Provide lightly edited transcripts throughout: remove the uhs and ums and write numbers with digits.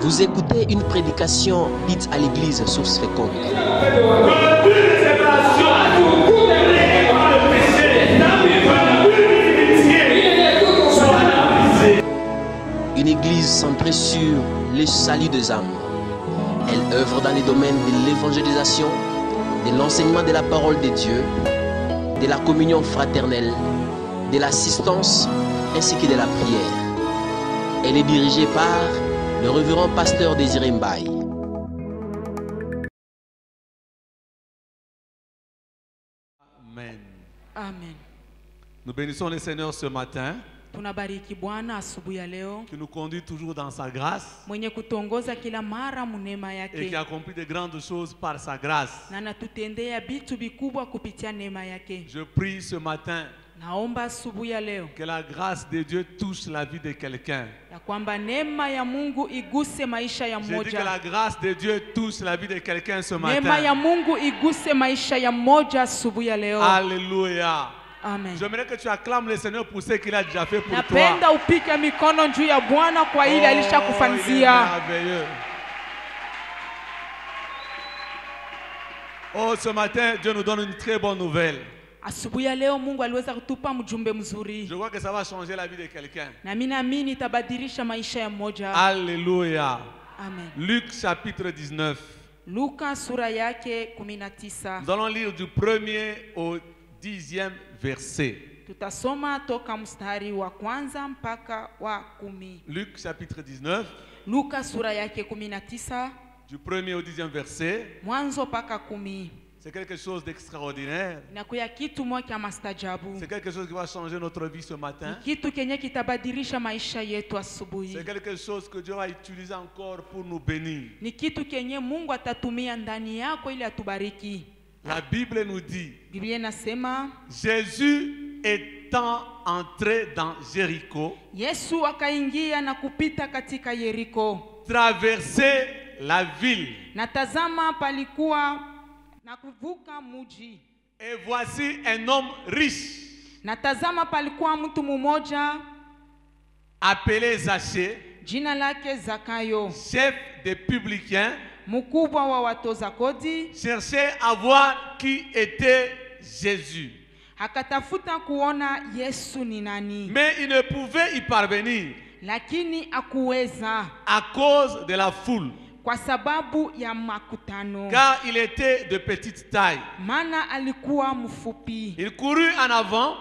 Vous écoutez une prédication dite à l'église Source Féconde. Une église centrée sur le salut des âmes. Elle œuvre dans les domaines de l'évangélisation, de l'enseignement de la parole de Dieu, de la communion fraternelle, de l'assistance ainsi que de la prière. Elle est dirigée par le révérend pasteur Désiré Mbaye. Amen. Amen. Nous bénissons le Seigneur ce matin, Tunabariki Bwana asubuhi ya leo, qui nous conduit toujours dans sa grâce mwenye kutongoza kila mara munema et qui yake, accomplit de grandes choses par sa grâce. na anatutendea vitu vikubwa kupitia neema yake. Je prie ce matin Naomba asubuhi ya leo que la grâce de Dieu touche la vie de quelqu'un. ya kwamba neema ya Mungu iguse maisha ya Je dis que mmoja. la grâce de Dieu touche la vie de quelqu'un ce Neema ya matin. Mungu iguse maisha ya mmoja asubuhi ya leo. Alléluia. Amen. J'aimerais que tu acclames le Seigneur pour ce qu'il a déjà fait pour toi. Napenda upike mikono juu ya Bwana kwa ile il est alishakufanzia. merveilleux. Oh, ce matin, Dieu nous donne une très bonne nouvelle. Asubuhi ya leo Mungu aliweza kutupa mjumbe mzuri, Je vois que ça va changer la vie de quelqu'un. na mimi naamini itabadilisha maisha ya mmoja. Alléluia. Amen. Luc chapitre 19. Luka sura yake 19. Nous allons lire du 1er au 10e verset. Tutasoma toka mstari wa kwanza mpaka wa 10. Luc chapitre 19, Luka sura yake 19 du 1er au 10e verset. mwanzo mpaka 10. C'est quelque chose d'extraordinaire. Inakuya kitu moja mastajabu. C'est quelque chose qui va changer notre vie ce matin. Ni kitu kenye kitabadilisha maisha yetu C'est asubuhi. quelque chose que Dieu va utiliser encore pour nous bénir. Ni kitu kenye Mungu atatumia ndani yako ili atubariki. La Bible nous dit, Biblia inasema Jésus étant entré dans Jéricho, Yesu akaingia na kupita katika Yeriko. traversait la ville. Na tazama palikuwa na kuvuka muji. Et voici un homme riche Na tazama palikuwa mtu mmoja appelé Zachée, jina lake Zakayo, chef des publicains, mkubwa wa watoza kodi. cherchait à voir qui était Jésus. Akatafuta kuona Yesu ni nani, Mais il ne pouvait y parvenir lakini akuweza à cause de la foule, kwa sababu ya makutano, car il était de petite taille. maana alikuwa mfupi. Il courut en avant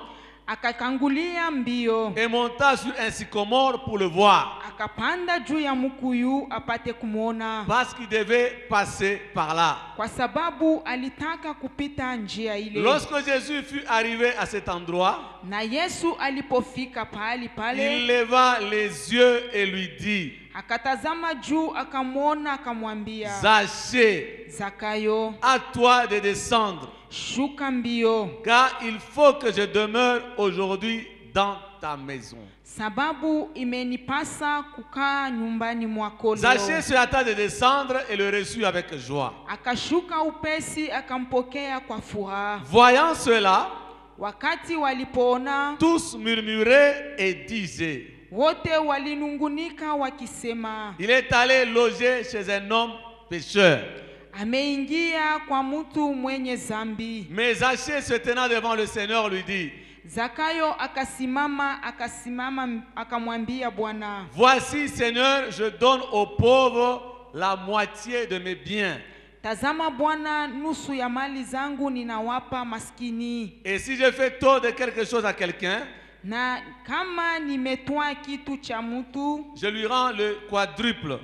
Akakangulia mbio, et monta sur un sycomore pour le voir, akapanda juu ya mkuyu apate kumwona, parce qu'il devait passer par là. kwa sababu alitaka kupita njia ile. Lorsque Jésus fut arrivé à cet endroit, Na Yesu alipofika pahali il pale, leva les yeux et lui dit, akatazama juu, akamwona, akamwambia, Zachée, Zakayo, à toi de descendre, shuka mbio, car il faut que je demeure aujourd'hui dans ta maison. sababu imenipasa kukaa nyumbani mwako Zachée leo. se hâta de descendre et le reçut avec joie. Akashuka upesi, akampokea kwa furaha. Voyant cela, Wakati walipoona, tous murmuraient et disaient, wote walinungunika wakisema, il est allé loger chez un homme pécheur. ameingia kwa mtu mwenye zambi. Mais Zachée, se tenant devant le Seigneur, lui dit, Zakayo akasimama akamwambia Bwana, voici, Seigneur, je donne aux pauvres la moitié de mes biens. tazama Bwana, nusu ya mali zangu ninawapa maskini, Et si je fais tort de quelque chose à quelqu'un, na kama nimetwaa kitu cha mtu, je lui rends le quadruple.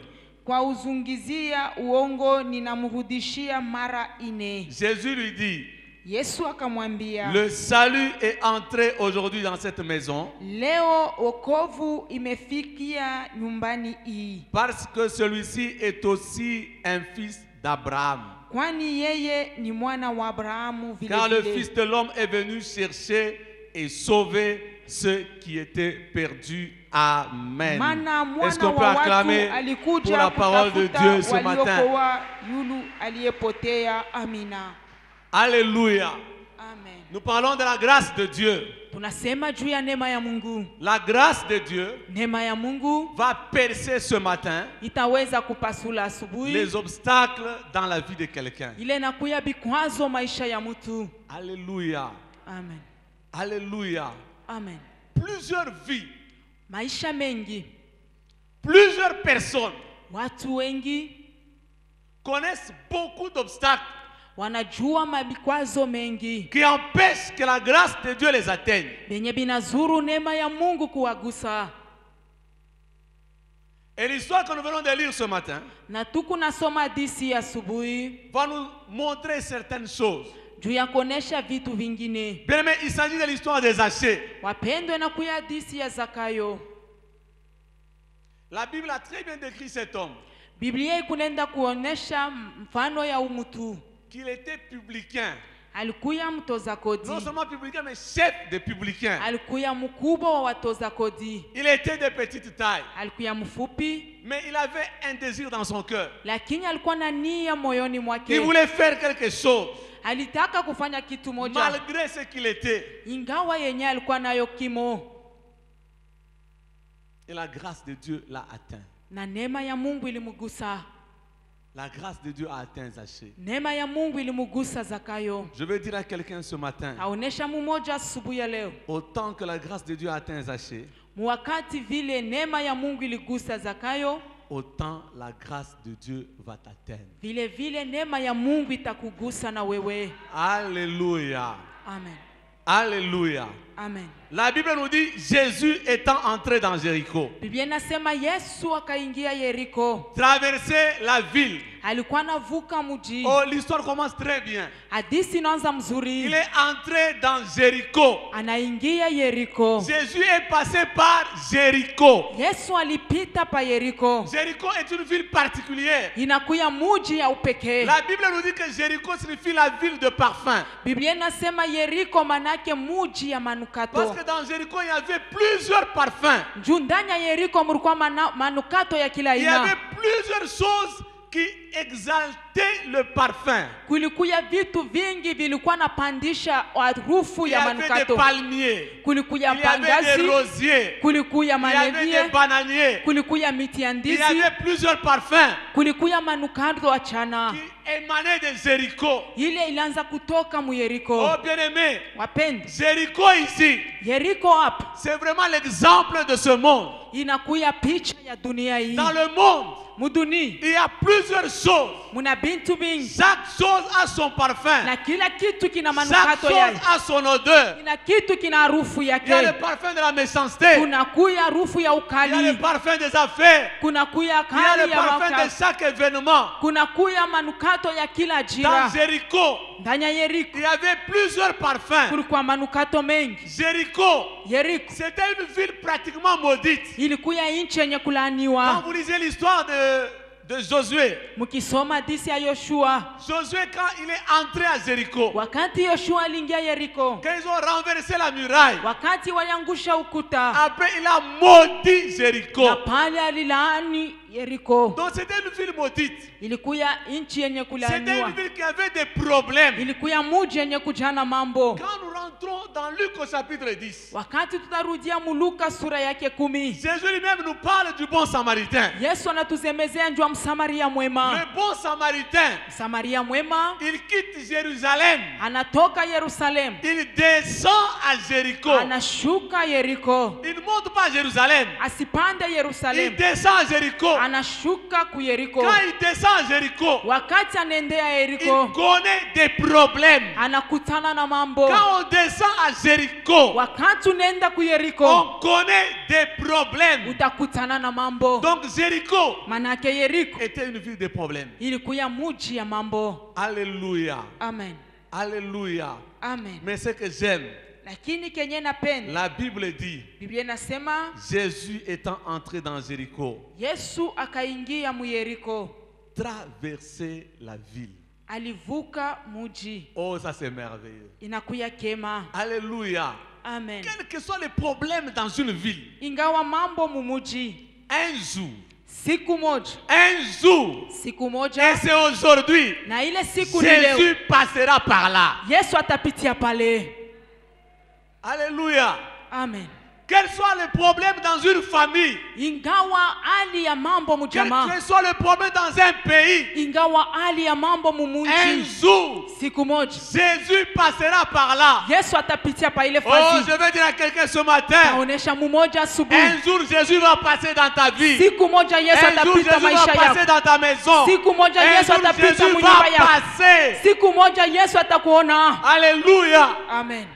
kwa uzungizia uongo ninamrudishia mara 4. Jésus lui dit, Yesu akamwambia, le salut est entré aujourd'hui dans cette maison, leo wokovu imefikia nyumbani hii, parce que celui-ci est aussi un fils d'Abraham. kwani yeye ni mwana wa Abrahamu vile Car le vile. Fils de l'homme est venu chercher et sauver ceux qui étaient perdus. Amen. Maana Est-ce mwana qu'on peut wa watu acclamer pour alikuja la parole de kutafuta Dieu ce matin? waliokoa yulu aliyepotea. Amina. Alléluia. Amen. Nous parlons de la grâce de Dieu. Tunasema juu ya neema ya Mungu. La grâce de Dieu Neema ya Mungu va percer ce matin itaweza kupasula asubuhi les obstacles dans la vie de quelqu'un. ile inakuya vikwazo maisha ya mtu. Alléluia. Amen. Alléluia. Amen. Plusieurs vies, Maisha mengi, plusieurs personnes watu wengi connaissent beaucoup d'obstacles wanajua mabikwazo mengi qui empêchent que la grâce de Dieu les atteigne. benye binazuru neema ya Mungu kuwagusa. Et l'histoire que nous venons de lire ce matin Na tuku nasoma hadithi ya asubuhi va nous montrer certaines choses. juu ya kuonesha vitu vingine. Bien aimé, il s'agit de l'histoire des Zachée. Wapendwa, na kuya hadithi ya Zakayo. La Bible a très bien décrit cet homme, Biblia ikunenda kuonesha mfano ya umutu. qu'il était publicain. Alikuya mtoza kodi. Non seulement publicain, mais chef des publicains. Alikuya mkubwa wa watoza kodi. Il était de petite taille, Alikuya mfupi, mais il avait un désir dans son cœur. lakini alikuwa na nia moyoni Il mwake. voulait faire quelque chose, Alitaka kufanya kitu moja malgré ce qu'il était. ingawa yenye alikuwa nayo kimo, Et la grâce de Dieu l'a atteint. na neema ya Mungu ilimugusa. La grâce de Dieu a atteint Zachée. Neema ya Mungu ilimugusa Zakayo. Je veux dire à quelqu'un ce matin, Aonesha mmoja asubuhi ya leo, autant que la grâce de Dieu a atteint Zachée, wakati vile neema ya Mungu iligusa Zakayo, autant la grâce de Dieu va t'atteindre. vile vile neema ya Mungu itakugusa na wewe. Alléluia. Amen. Alléluia. Amen. La Bible nous dit, Jésus étant entré dans Jéricho, Biblia inasema Yesu akaingia Yeriko. traversait la ville. Alikuwa anavuka mji. Oh, l'histoire commence très bien. Hadithi inaanza mzuri. Il est entré dans Jéricho. Anaingia Yeriko. Jésus est passé par Jéricho. Yesu alipita pa Yeriko. Jéricho est une ville particulière. Inakuya muji ya upekee. La Bible nous dit que Jéricho signifie la ville de parfum. Biblia inasema Yeriko manake muji ya Parce manukato. que dans Jéricho, il y avait plusieurs parfums. Juu ndani ya Yeriko mlikuwa manukato ya kila Il y avait aina. plusieurs choses qui exaltaient le parfum. Kulikuya vitu vingi vilikuwa napandisha harufu Il y ya avait des manukato. palmiers. Kulikuya Il y avait des pangazi, rosiers. kulikuya Il y avait des malevie, bananiers. kulikuya miti ya Il y ndizi, avait plusieurs parfums kulikuya manukato achana. qui émanaient de Jéricho. Ile ilianza kutoka mu Oh Yeriko. bien-aimé, Wapendwa, Jéricho ici, Yeriko hapa c'est vraiment l'exemple de ce monde. inakuya picha ya dunia hii. Dans le monde, Muduni il y a plusieurs choses. muna bintu vingi Chaque chose a son parfum. na kila kitu kina Chaque manukato chose yake. a son odeur. Kila kitu kina harufu Il y a le yake. parfum de la méchanceté. Kunakuya harufu ya Il y a le ukali, parfum des affaires. kunakuya Il y a le kali ya parfum de waka, chaque événement. kunakuya manukato ya kila Dans jira. Jéricho, Ndani ya Yeriko il y avait plusieurs parfums. kulikuwa manukato mengi. Jéricho, Yeriko c'était une ville pratiquement maudite. ilikuya nchi yenye Quand kulaaniwa. vous lisez l'histoire de Josué, Mkisoma hadithi ya Yoshua, Josué, quand il est entré à Jéricho, wakati Yoshua aliingia Yeriko, quand ils ont renversé la muraille, wakati waliangusha ukuta, après il a maudit Jéricho. na pale alilaani Yeriko. Donc c'était une ville maudite. Ilikuya nchi yenye C'était kulaaniwa, une ville qui avait des problèmes. ilikuya muji yenye kujana mambo. Quand nous rentrons dans Luc au chapitre 10, Wakati tutarudia Muluka sura yake 10, Jésus lui-même nous parle du bon samaritain. Yesu anatuzemezea njua Msamaria mwema. Le bon samaritain, Msamaria mwema il quitte Jérusalem. anatoka Yerusalemu, Il descend à Jéricho. anashuka Yeriko. Il ne monte pas à Jérusalem. Asipande Il Yerusalemu, descend à Jéricho. anashuka ku Yeriko. Quand il descend à Jéricho, Wakati anaendea il Yeriko, connaît des problèmes. anakutana na mambo. Quand on descend à Jéricho, Wakati unaenda ku Yeriko, on connaît des problèmes. utakutana na mambo. Donc Jéricho Manake Yeriko était une ville de problèmes. ilikuya muji ya mambo. Alléluia. Amen. Alléluia. Amen. Mais ce que j'aime, Lakini kenye napenda, la Bible dit, Biblia inasema Jésus étant entré dans Jéricho, Yesu akaingia mu Yeriko, traverser la ville. alivuka muji. Oh, ça c'est merveilleux. Inakuya kema. Alléluia. Amen. Quels que soient les problèmes dans une ville, Ingawa mambo mumuji, un jour, Siku moja. Un jour. Siku moja. Et c'est aujourd'hui. Na ile siku ni leo. Jésus passera par là. Yesu atapitia pale. Alléluia. Amen. Quel soit le problème dans une famille, Ingawa hali ya mambo mjamaa, quel soit le problème dans un pays, ingawa hali ya mambo un mumuji, jour, siku moja Jésus passera par là. Yesu atapitia pa ile Oh, fazi. je vais dire à quelqu'un ce matin, Taonesha mumoja asubuhi. un jour Jésus va passer dans ta vie. Siku moja Yesu Un jour atapita Jésus va maisha passer yako. dans ta maison. Siku moja Un Yesu jour atapita Jésus munyumba va yako. passer. Siku moja Yesu atakuona. Alléluia. Amen.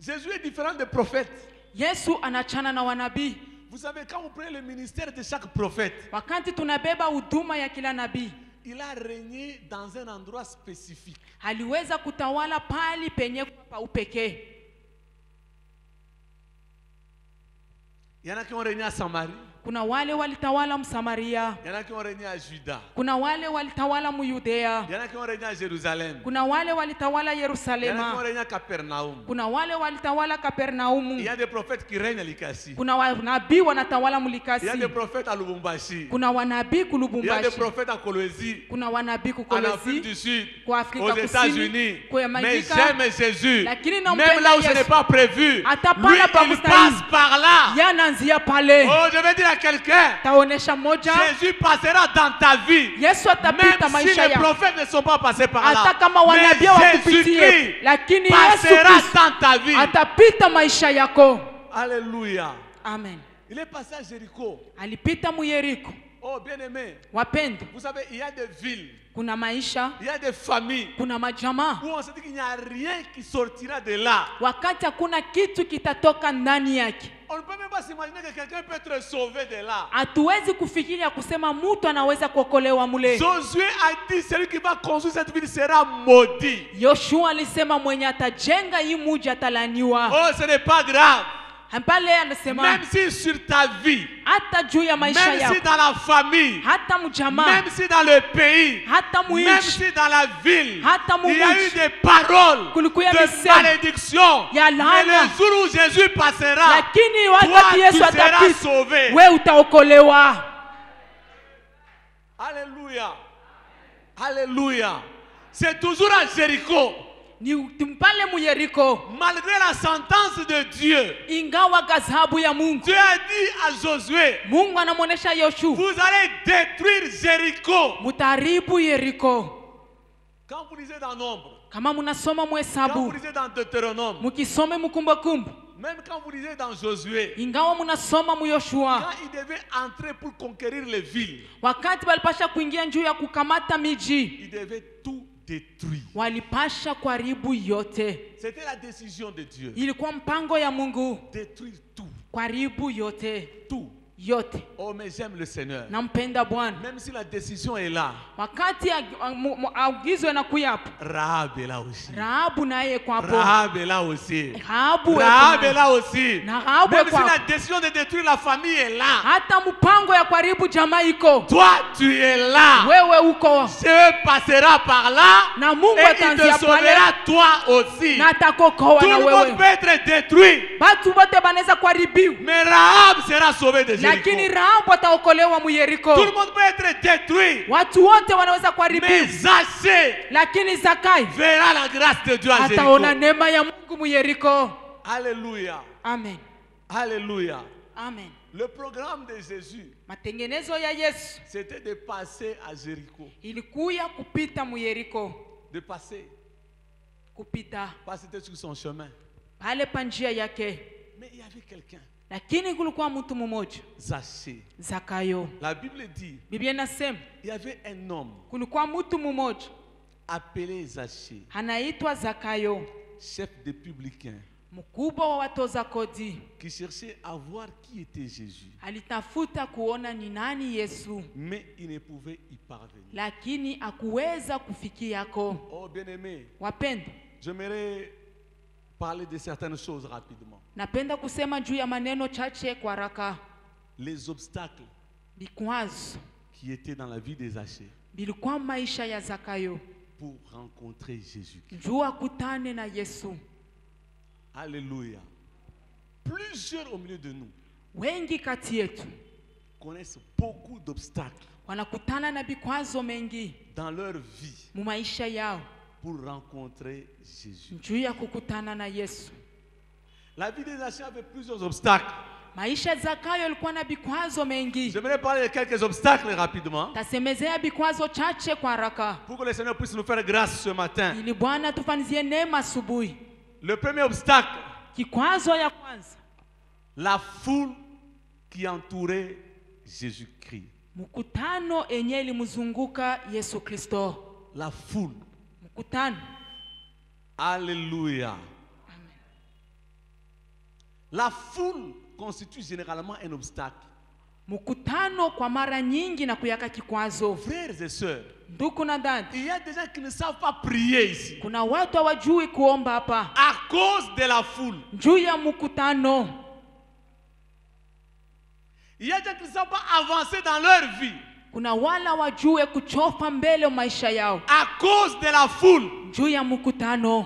Jésus est différent des prophètes. Yesu anachana na wanabii. Vous savez, quand vous prenez le ministère de chaque prophète, Wakati tunabeba huduma ya kila nabii, il a régné dans un endroit spécifique. aliweza kutawala pali penye pa upekee. Il y en a qui ont régné à Samarie. Kuna wale walitawala Msamaria. Il y en a qui ont régné à Juda. Kuna wale walitawala Muyudea. Il y en a qui ont régné à Jérusalem. Kuna wale walitawala Il y en a qui ont Yerusalema. régné à Capernaum. Kuna wale walitawala Il y Kapernaumu. a des prophètes qui règnent à Likasi. Kuna wanabii wanatawala Il y Mulikasi. a des prophètes à Lubumbashi. Kuna wanabii Il y a des Kulubumbashi. prophètes à Kolwezi, Kuna wanabii en Afrique du Kukolwezi, Sud, kwa Afrika aux Kusini, États-Unis. kwa Mais Amerika. j'aime Jésus. Lakini Même nampenda là où ce Yesu. n'est pas prévu, Hata lui, pala pa il kustahili. passe par là. Yananzia pale. Oh, je vais dire à quelqu'un, Taonesha moja. Jésus passera dans ta vie. Yesu atapita Même si maisha les yako. prophètes ne sont pas passés par Hata là. kama Mais wanabii wakupitie, Jésus-Christ lakini Yesu passera Kristo dans ta vie. atapita maisha yako. Alléluia. Amen. Il est passé à Jéricho. Alipita Muyeriko. Oh, bien-aimé, Wapendo, vous savez, il y a des villes, kuna maisha, il y a des familles kuna majamaa. où on se dit qu'il n'y a rien qui sortira de là. Wakati hakuna kitu kitatoka ndani yake. On ne peut même pas s'imaginer que quelqu'un peut être sauvé de là. Hatuwezi kufikiria kusema mtu anaweza kuokolewa mule. Josué a dit, celui qui va construire cette ville sera maudit. Yoshua alisema mwenye atajenga hii muji atalaniwa. Oh, ce n'est pas grave. Pale anasema Même si sur ta vie, hata juu ya maisha même si yako, dans la famille, hata mjamaa, même si dans le pays, hata même muichi, si dans la ville, hata il y a eu mumuji, des paroles kulikuwa de misemo malédiction. ya Mais laana. le jour où Jésus passera, Lakini toi, wakati tu Yesu seras atapita, sauvé. we utaokolewa. Alléluia. Alléluia. C'est toujours à Jéricho. Ni pale Muyeriko, Malgré la sentence de Dieu, ingawa ghadhabu ya Mungu, Dieu a dit à Josué, Mungu anamuonesha Yoshua, vous allez détruire Jéricho. mutaharibu Yeriko. Quand vous lisez dans Nombre, Kama munasoma quand vous Muhesabu, lisez dans Deutéronome, mukisome Mukumbakumbu, même quand vous lisez dans Josué, ingawa munasoma quand Muyoshua, il devait entrer pour conquérir les villes, wakati walipasha kuingia njuu ya kukamata miji, il devait tout détruire. walipasha kuharibu yote. C'était la décision de Dieu. Ilikuwa mpango ya Mungu Détruire tout. kuharibu yote, Tout. yote. Oh, mais j'aime le Seigneur. Nampenda Bwana. Même si la décision est là, Wakati agizo yanakuya hapo, Rahab est là aussi. Rahabu naye kwa hapo. Rahab est là aussi. Rahabu Rahab est eko là aussi. na Rahabu Même eko si la hapo. décision de détruire la famille est là, Hata mpango ya kuharibu jamaa iko, toi tu es là. wewe uko Dieu passera par là na Mungu et il te ataanzia sauvera pale toi aussi. na atakokoa Tout na le monde wewe. peut être détruit, Batu bote banaweza kuharibiwa, mais Rahab sera sauvé de lakini Jéricho. Rahabu ataokolewa Tout le Muyeriko. monde peut être détruit, Watu wote wanaweza mais kuharibiwa, Zaché lakini Zakai verra la grâce de Dieu à ataona Jéricho. neema ya Mungu Muyeriko. Alléluia. Amen. Alléluia. Amen. Le programme de Jésus, Matengenezo ya Yesu c'était de passer à Jéricho. ilikuya kupita Muyeriko, De passer, kupita pas c'était sur son chemin. pale pa njia yake, Mais il y avait quelqu'un, lakini kulikuwa mtu mmoja Zaché. Zakayo. La Bible dit, Biblia inasema il y avait un homme kulikuwa mtu mmoja appelé Zaché, anaitwa Zakayo, chef des publicains, mkubwa wa watoza kodi. qui cherchait à voir qui était Jésus. Alitafuta kuona ni nani Yesu, Mais il ne pouvait y parvenir. lakini akuweza kufikiako. Oh bien-aimé, Wapenda, j'aimerais parler de certaines choses rapidement. napenda kusema juu ya maneno chache kwa haraka. Les obstacles Vikwazo qui étaient dans la vie de Zaché bilikuwa maisha ya Zakayo pour rencontrer Jésus. juu akutane na Yesu. Alléluia. Plusieurs au milieu de nous Wengi kati yetu connaissent beaucoup d'obstacles wanakutana na vikwazo mengi dans leur vie mu maisha yao pour rencontrer Jésus. juu ya kukutana na Yesu. La vie des Zachayo avait plusieurs obstacles. Maisha ya Zakayo yalikuwa na vikwazo mengi. J'aimerais parler de quelques obstacles rapidement Tasemezea vikwazo chache kwa haraka pour que le Seigneur puisse nous faire grâce ce matin. ili Bwana tufanizie neema asubuhi. Le premier obstacle, Kikwazo ya kwanza, la foule qui entourait Jésus-Christ. mkutano enye ilimzunguka Yesu Kristo. La foule. Mkutano. Alléluia. La foule constitue généralement un obstacle. Mkutano kwa mara nyingi na kuyaka kikwazo. Frères et sœurs, Ndugu na dada, il y a des gens qui ne savent pas prier ici kuna watu hawajui kuomba hapa à cause de la foule. juu ya mkutano. Il y a des gens qui ne savent pas avancer dans leur vie Kuna wala wajue kuchofa mbele maisha yao à cause de la foule. juu ya mkutano.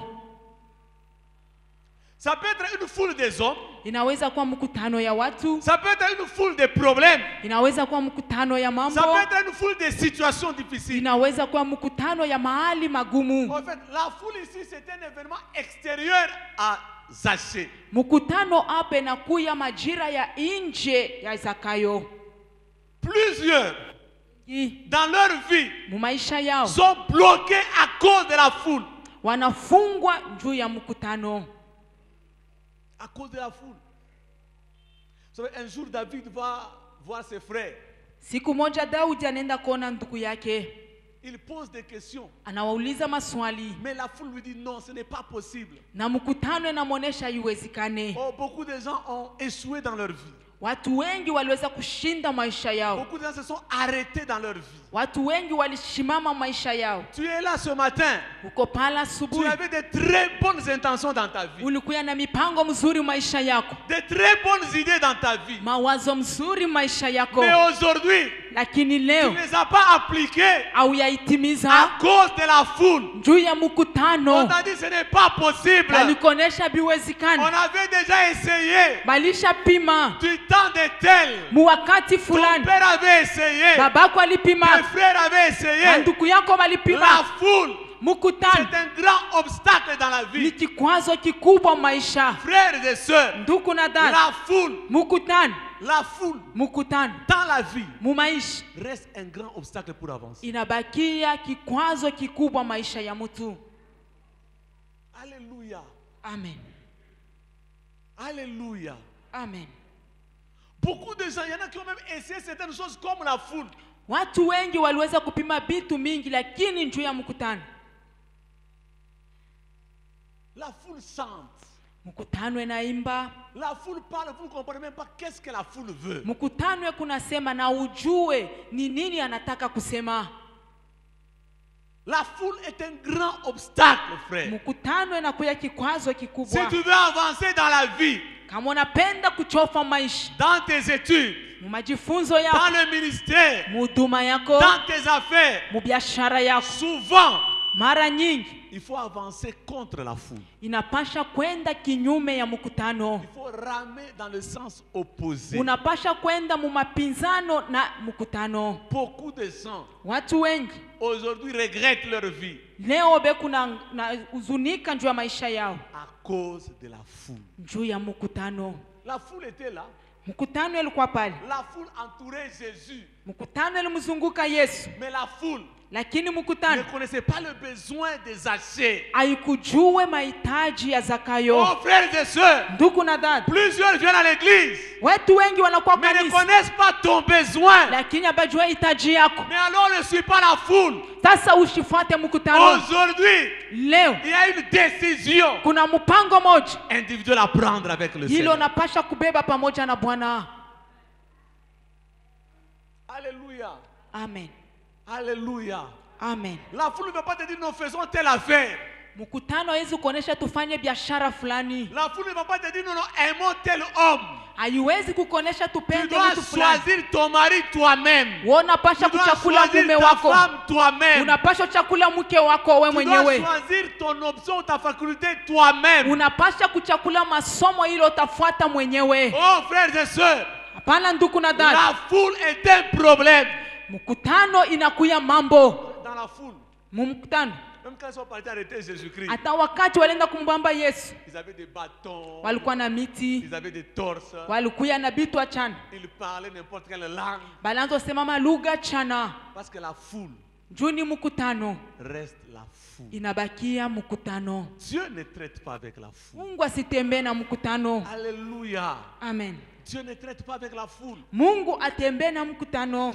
Ça peut être une foule des hommes, Inaweza kuwa mkutano ya watu, ça peut être une foule de problèmes, inaweza kuwa mkutano ya ça mambo, peut être une foule de situations difficiles. inaweza kuwa mkutano ya mahali magumu. En fait, la foule ici, c'est un événement extérieur à Zaché. Mkutano hapa inakuya majira ya nje ya Zakayo. Plusieurs, dans leur vie, Mu maisha yao sont bloqués à cause de la foule. wanafungwa juu ya mkutano. À cause de la foule. Vous savez, un jour, David va voir ses frères. Siku moja Daudi anaenda kuona ndugu yake. Il pose des questions. Anawauliza maswali. Mais la foule lui dit non, ce n'est pas possible. Na mkutano inamuonesha haiwezekane. Oh, beaucoup de gens ont échoué dans leur vie. Watu wengi waliweza kushinda maisha yao. Beaucoup de gens se sont arrêtés dans leur vie. Watu wengi walishimama maisha yao. Tu es là ce matin. Uko pala Tu asubuhi. avais de très bonnes intentions dans ta vie. Ulikuwa na mipango mzuri maisha yako. De très bonnes idées dans ta vie. Mawazo mzuri maisha yako. Mais aujourd'hui, Lakini tu leo ne les as pas appliquées au yaitimiza à cause de la foule. juu ya On mkutano. t'a dit ce n'est pas possible. Balikonesha On biwezekani. avait déjà essayé. Balisha pima Du temps de tel. mu wakati Ton fulani. père avait essayé. Babako alipima. Tes frères avaient essayé. Na ndugu yako La balipima. foule, Mkutano c'est un grand obstacle dans la ni vie. kikwazo kikubwa maisha. Frères et sœurs, Ndugu na dada, la foule, mkutano dans la vie, mu maisha reste un grand obstacle pour avancer. inabakia kikwazo kikubwa maisha ya mtu. Alléluia. Amen. Alléluia. Amen. Beaucoup de gens, il y en a qui ont même essayé certaines choses comme la foule. Watu wengi waliweza kupima vitu mingi lakini juu ya mkutano. La foule chante. Mkutano inaimba. La foule parle, vous ne comprenez même pas qu'est-ce que la foule veut. Mkutano kunasema na ujue ni nini anataka kusema. La foule est un grand obstacle, frère. Mkutano inakuya kikwazo Si kikubwa. tu veux avancer dans la vie, Kama unapenda kuchofa maisha, dans tes études, mu majifunzo dans yako, le ministère, mu huduma yako, dans tes affaires, mu biashara yako, souvent, mara nyingi il faut avancer contre la foule. inapasha kwenda kinyume ya mkutano. Il faut ramer dans le sens opposé. Unapasha kwenda mu mapinzano na mkutano. Beaucoup de gens Watu wengi aujourd'hui regrettent leur vie leo beku na huzunika juu ya maisha yao à cause de la foule. juu ya mkutano. La foule était là. Mkutano ilikuwa pale. La foule entourait Jésus. Mkutano ilimzunguka Yesu, Mais la foule lakini ne mkutano connaissait pas le besoin des Zaché. haikujue mahitaji ya Zakayo. Oh frères et sœurs, Ndugu na dada, plusieurs viennent à l'église, watu wengi wanakuwa mais ne kanisa connaissent pas ton besoin. lakini habajua hitaji yako. Mais alors ne suis pas la foule. Sasa usifuate mkutano. Aujourd'hui, Leo il y a une décision kuna mpango moja individuelle à prendre avec le hilo Seigneur. napasha kubeba pamoja na Bwana. Alléluia. Amen. Alléluia. Amen. La foule ne veut pas te dire nous faisons telle affaire. Mkutano haiwezi kuonesha tufanye biashara fulani. La foule ne va pas te dire nous aimons tel homme. Haiwezi kukuonesha Tu tupende dois mtu fulani. choisir ton mari toi-même. Wewe unapasha Tu dois kuchakula choisir mume ta wako. femme toi-même. Unapasha kuchakula mke wako wewe Tu dois mwenyewe. choisir ton option, ta faculté toi-même. Unapasha kuchakula masomo ile utafuata mwenyewe. Oh frères et sœurs, Hapana ndugu na dada. La foule est un problème. Mkutano inakuya mambo. Dans la foule. Mkutano. Même quand ils sont partis arrêter Jésus-Christ. Hata wakati walienda kumbamba Yesu. Ils avaient des bâtons. Walikuwa na miti. Ils avaient des torses. Walikuya na bitu achana. Ils parlaient n'importe quelle langue. Balanzo sema malugha chana. Parce que la foule Juni mkutano. reste la foule. Inabakia mkutano. Dieu ne traite pas avec la foule. Mungu asitembee na mkutano. Alléluia. Amen. Dieu ne traite pas avec la foule. Mungu atembee na mkutano.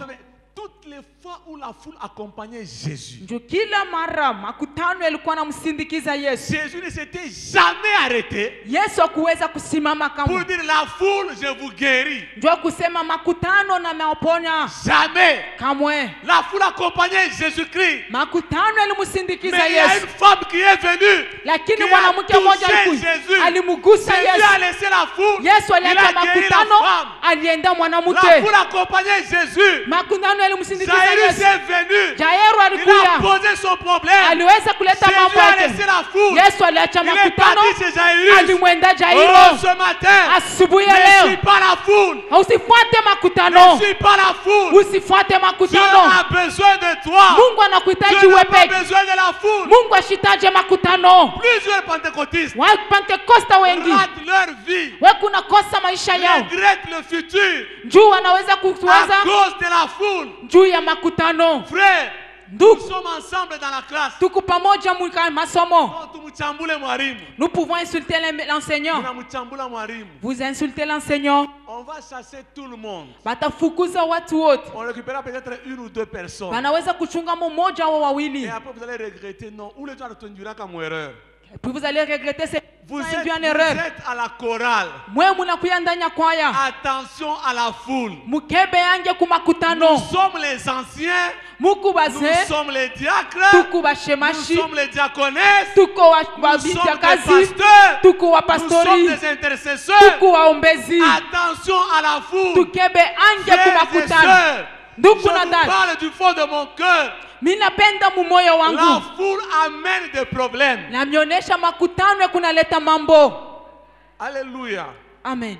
Toutes les fois où la foule accompagnait Jésus, Ndio kila mara makutano yalikuwa namsindikiza Yesu. Jésus ne s'était jamais arrêté Yesu hakuweza kusimama pour kama. dire la foule, je vous guéris. Ndio kusema makutano na meoponya. Jamais. Kamwe. La foule accompagnait Jésus-Christ. Makutano Mais yalimsindikiza il y a Yesu. une femme qui est venue, Lakini qui a mwanamke mmoja touché alikuja. Jésus. Alimugusa Jésus Yesu. a laissé la foule. Yesu Il aliacha a guéri la makutano, femme. alienda La mwanamke. foule accompagnait Jésus. Makutano yalimsindikiza Jairus Yesu. est venu. Jairu Il a alikuja. posé son problème. Aliweza kuleta Jésus mambo a laissé yake. la foule. Yesu aliacha Il est makutano. parti chez Jairus. Alimwenda Oh, Jairo. ce matin, Asubuhi ya ne suis leo. pas la foule. Usifuate Ne makutano. suis pas la foule. Usifuate Dieu makutano. a besoin de toi. Mungu anakuhitaji Dieu uwe n'a pas peke. besoin de la foule. Mungu ashitaje makutano. Plusieurs pentecôtistes Wa Pentekosta wengi ratent leur vie, wewe unakosa maisha yao. regrettent le futur Juu wanaweza à kuweza cause de la foule. juu ya makutano. Frère, nous Ndugu, sommes ensemble dans la classe. tuko pamoja mwika masomo. Oh, tumuchambule mwalimu. Nous pouvons insulter l'enseignant. Tunamuchambula mwalimu. Vous insultez l'enseignant. On va chasser tout le monde. Batafukuza watu wote. On récupérera peut-être une ou deux personnes. Wanaweza kuchunga mmoja au Et wawili. après, vous allez regretter. Non, ou les gens retendiront comme erreur. Puis vous allez regretter c'est Vous induit en êtes erreur. à la chorale. Mwe munakuya ndani ya kwaya. Attention à la foule. Mukebe yange kumakutano. Nous sommes les anciens. Muku Nous baze. sommes les diacres. Tuku Nous bashemashi. sommes les diaconesses. Tuko Nous wabinti sommes ya des kazi. pasteurs. Tuko wa Nous sommes pastori. des intercesseurs. Tuko waombezi. Attention à la foule. Tukebe ange Frères et kumakutano. sœurs, je Ndugu vous na dada. parle du fond de mon cœur. Mimi napenda mumoyo La wangu. foule amène des problèmes. Namionesha makutano kunaleta mambo. Alléluia. Amen.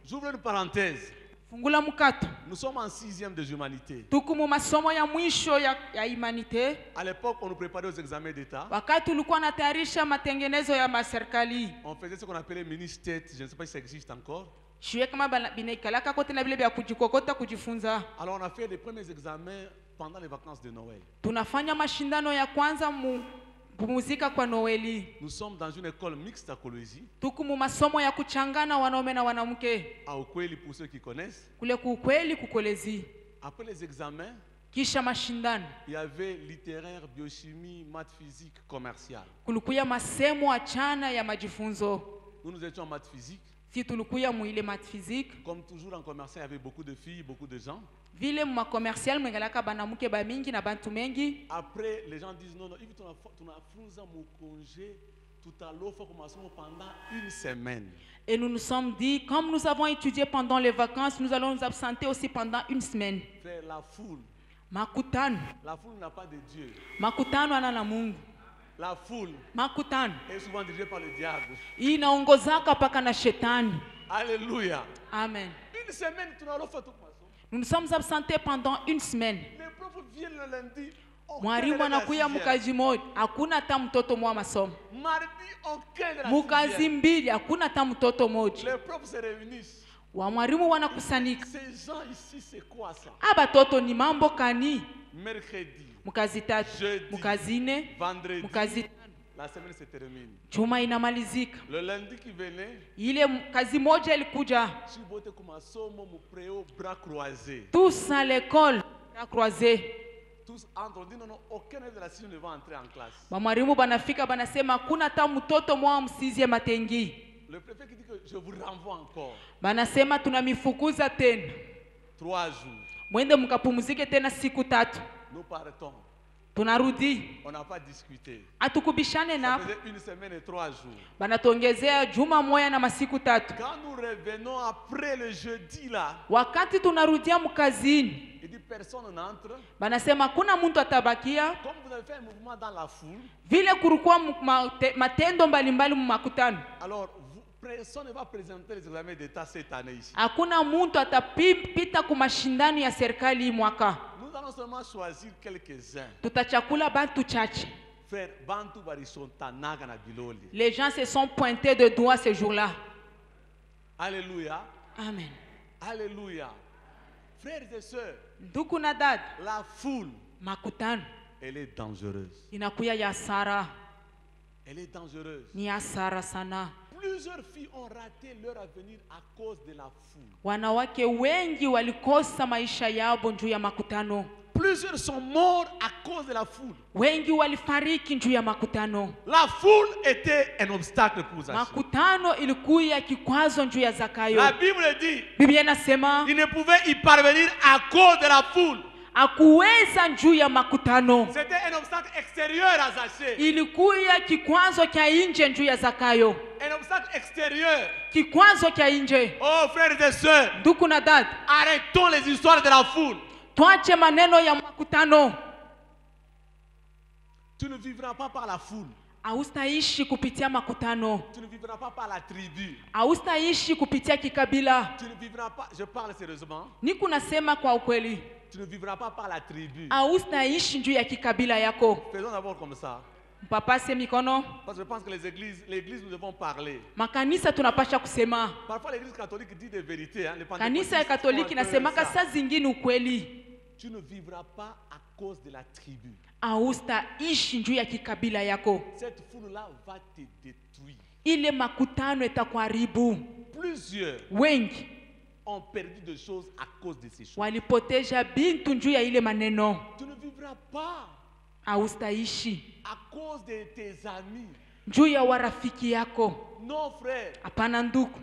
J'ouvre une parenthèse. Fungula mkato. Nous sommes en 6e des humanités. Tuko mu masomo ya mwisho ya imanite. À l'époque, on nous préparait aux examens d'État. Wakati ulikuwa natayarisha matengenezo ya maserikali. On faisait ce qu'on appelait mini-state. Je ne sais pas si ça existe encore. Shule kama binaikalaka kote na vile vya kujikokota kujifunza. Alors, on a fait les premiers examens pendant les vacances de Noël. Tunafanya mashindano ya kwanza kupumzika kwa Noeli. Nous sommes dans une école mixte à Kolwezi, Tuko mu masomo ya kuchangana wanaume na wanamke. à Okweli pour ceux qui connaissent. Kule kukweli kukolezi. Après les examens, Kisha mashindano. il y avait littéraire, biochimie, maths, physique, commercial. Kulikuya masemo achana ya majifunzo. Nous étions en maths physique. Si tulikuya muile math physique. Comme toujours en commercial, il y avait beaucoup de filles, beaucoup de gens. Vile mu commercial mwengalaka banamuke ba mingi na bantu mengi. Après, les gens disent non, non, il faut faire mon congé tout à l'heure, faut commencer pendant une semaine. Et nous nous sommes dit, comme nous avons étudié pendant les vacances, nous allons nous absenter aussi pendant une semaine. Frère, la foule Makutano n'a pas de Dieu. Makutano ana na Mungu. La foule Makutano est souvent dirigée par le diable. inaongozaka paka na shetani. Alléluia. Amen. Une semaine, tu n'as pas fait tout. Nous nous sommes absentés pendant une semaine. Les profs viennent le lundi. Mwalimu anakuya mukazi moja, hakuna hata mtoto mwa masomo. Mardi, aucun de la Mukazi sixième. mbili, hakuna hata mtoto moja. Les profs se réunissent. Wa mwalimu wanakusanyika. Ces gens ici, c'est quoi ça? Aba toto ni mambo kani? Mercredi, Mukazi tatu, Jeudi, mukazi nne, vendredi, mukazi tano. la semaine se termine. Juma inamalizika. Le lundi qui venait, Ile kazi moja ilikuja. si vous êtes comme un somo, mon préau, bras croisés. Tous à l'école, à croiser. Tous entrent, on dit non, non, aucun de la sixième ne va entrer en classe. Mwalimu banafika banasema kuna hata mtoto mwa msizie matengi. Le préfet qui dit que je vous renvoie encore. Banasema tunamifukuza tena. 3 jours, Mwende mkapumzike tena siku tatu. nous partons. Tunarudi. On n'a pas discuté. Atukubishane Ça na faisait une semaine et 3 jours. banatongezea juma moja na masiku tatu. Quand nous revenons après le jeudi là, Wakati tunarudia mkazini, il dit personne n'entre. banasema kuna mtu atabakia. Comme vous avez fait un mouvement dans la foule, Vile kulikuwa matendo mbalimbali mu makutano. alors Personne ne va présenter les examens d'État cette année ici. Hakuna mtu atapita kwa mashindano ya serikali hii mwaka. Nous allons seulement choisir quelques-uns. Tutachakula bantu chache. Frère, bantu barishontanaga na biloli. Les gens se sont pointés de doigts ce jour-là. Alléluia. Amen. Alléluia. Frères et sœurs, Ndugu na dada, la foule, makutano elle est dangereuse. inakuya ya hasara, Elle est dangereuse. ni hasara sana. Plusieurs filles ont raté leur avenir à cause de la foule. Wanawake wengi walikosa maisha yao juu ya makutano. Plusieurs sont morts à cause de la foule. Wengi walifariki juu ya makutano. La foule était un obstacle pour Zaché. Makutano ilikuya kikwazo juu ya Zakayo. La Bible dit Biblia inasema il ne pouvait y parvenir à cause de la foule. akuweza juu ya makutano. C'était un obstacle extérieur à Zaché. Ilikuya kikwazo kya nje juu ya Zakayo. Un obstacle extérieur. Kikwazo kya nje. Oh frères et sœurs, Ndugu na dada, arrêtons les histoires de la foule. tuache maneno ya makutano. Tu ne vivras pas par la foule. Haustaishi kupitia makutano. Tu ne vivras pas par la tribu. Haustaishi kupitia kikabila. Tu ne vivras pas, je parle sérieusement, Niku nasema kwa ukweli. tu ne vivras pas par la tribu. Haustaishi juu ya kikabila yako. Faisons d'abord comme ça. Mpapase mikono. Parce que je pense que l'église, nous devons parler. Makanisa tunapasha kusema. Parfois l'église catholique dit des vérités. Hein, les Kanisa ya Katoliki nasemaka saa zingine ukweli. Tu ne vivras pas à cause de la tribu. Haustaishi juu ya kikabila yako. Cette foule-là va te détruire. Ile makutano itakuharibu. Plusieurs Wengi ont perdu des choses à cause de ces choses. walipotesha bintu juu ya ile maneno. Tu ne vivras pas Haustaishi à cause de tes amis. juu ya warafiki yako. Non, frère. Hapana ndugu.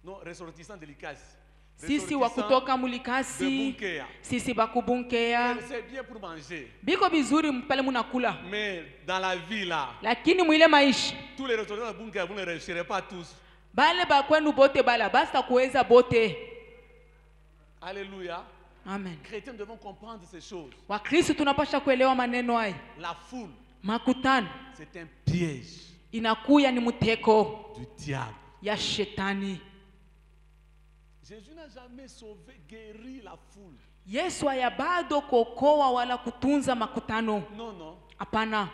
Non, ressortissants de l'Ikasi. Sisi wa kutoka Mulikasi, sisi bakubunkeya. C'est bien pour manger. Biko bizuri pale munakula. Mais dans la vie là, Lakini mwile maisha, tous les ressortissants de Bunker, vous ne réussirez pas tous. bale bakwenu bote bala basta kuweza bote. Alléluia. Amen. Chrétiens devons comprendre ces choses. Wakristo tunapasha kuelewa maneno haya. La foule, Makutano c'est un piège inakuya ni muteko du diable. ya shetani. Jésus n'a jamais sauvé, guéri la foule. Yesu haya bado kuokoa wala kutunza makutano. Non, non. Hapana.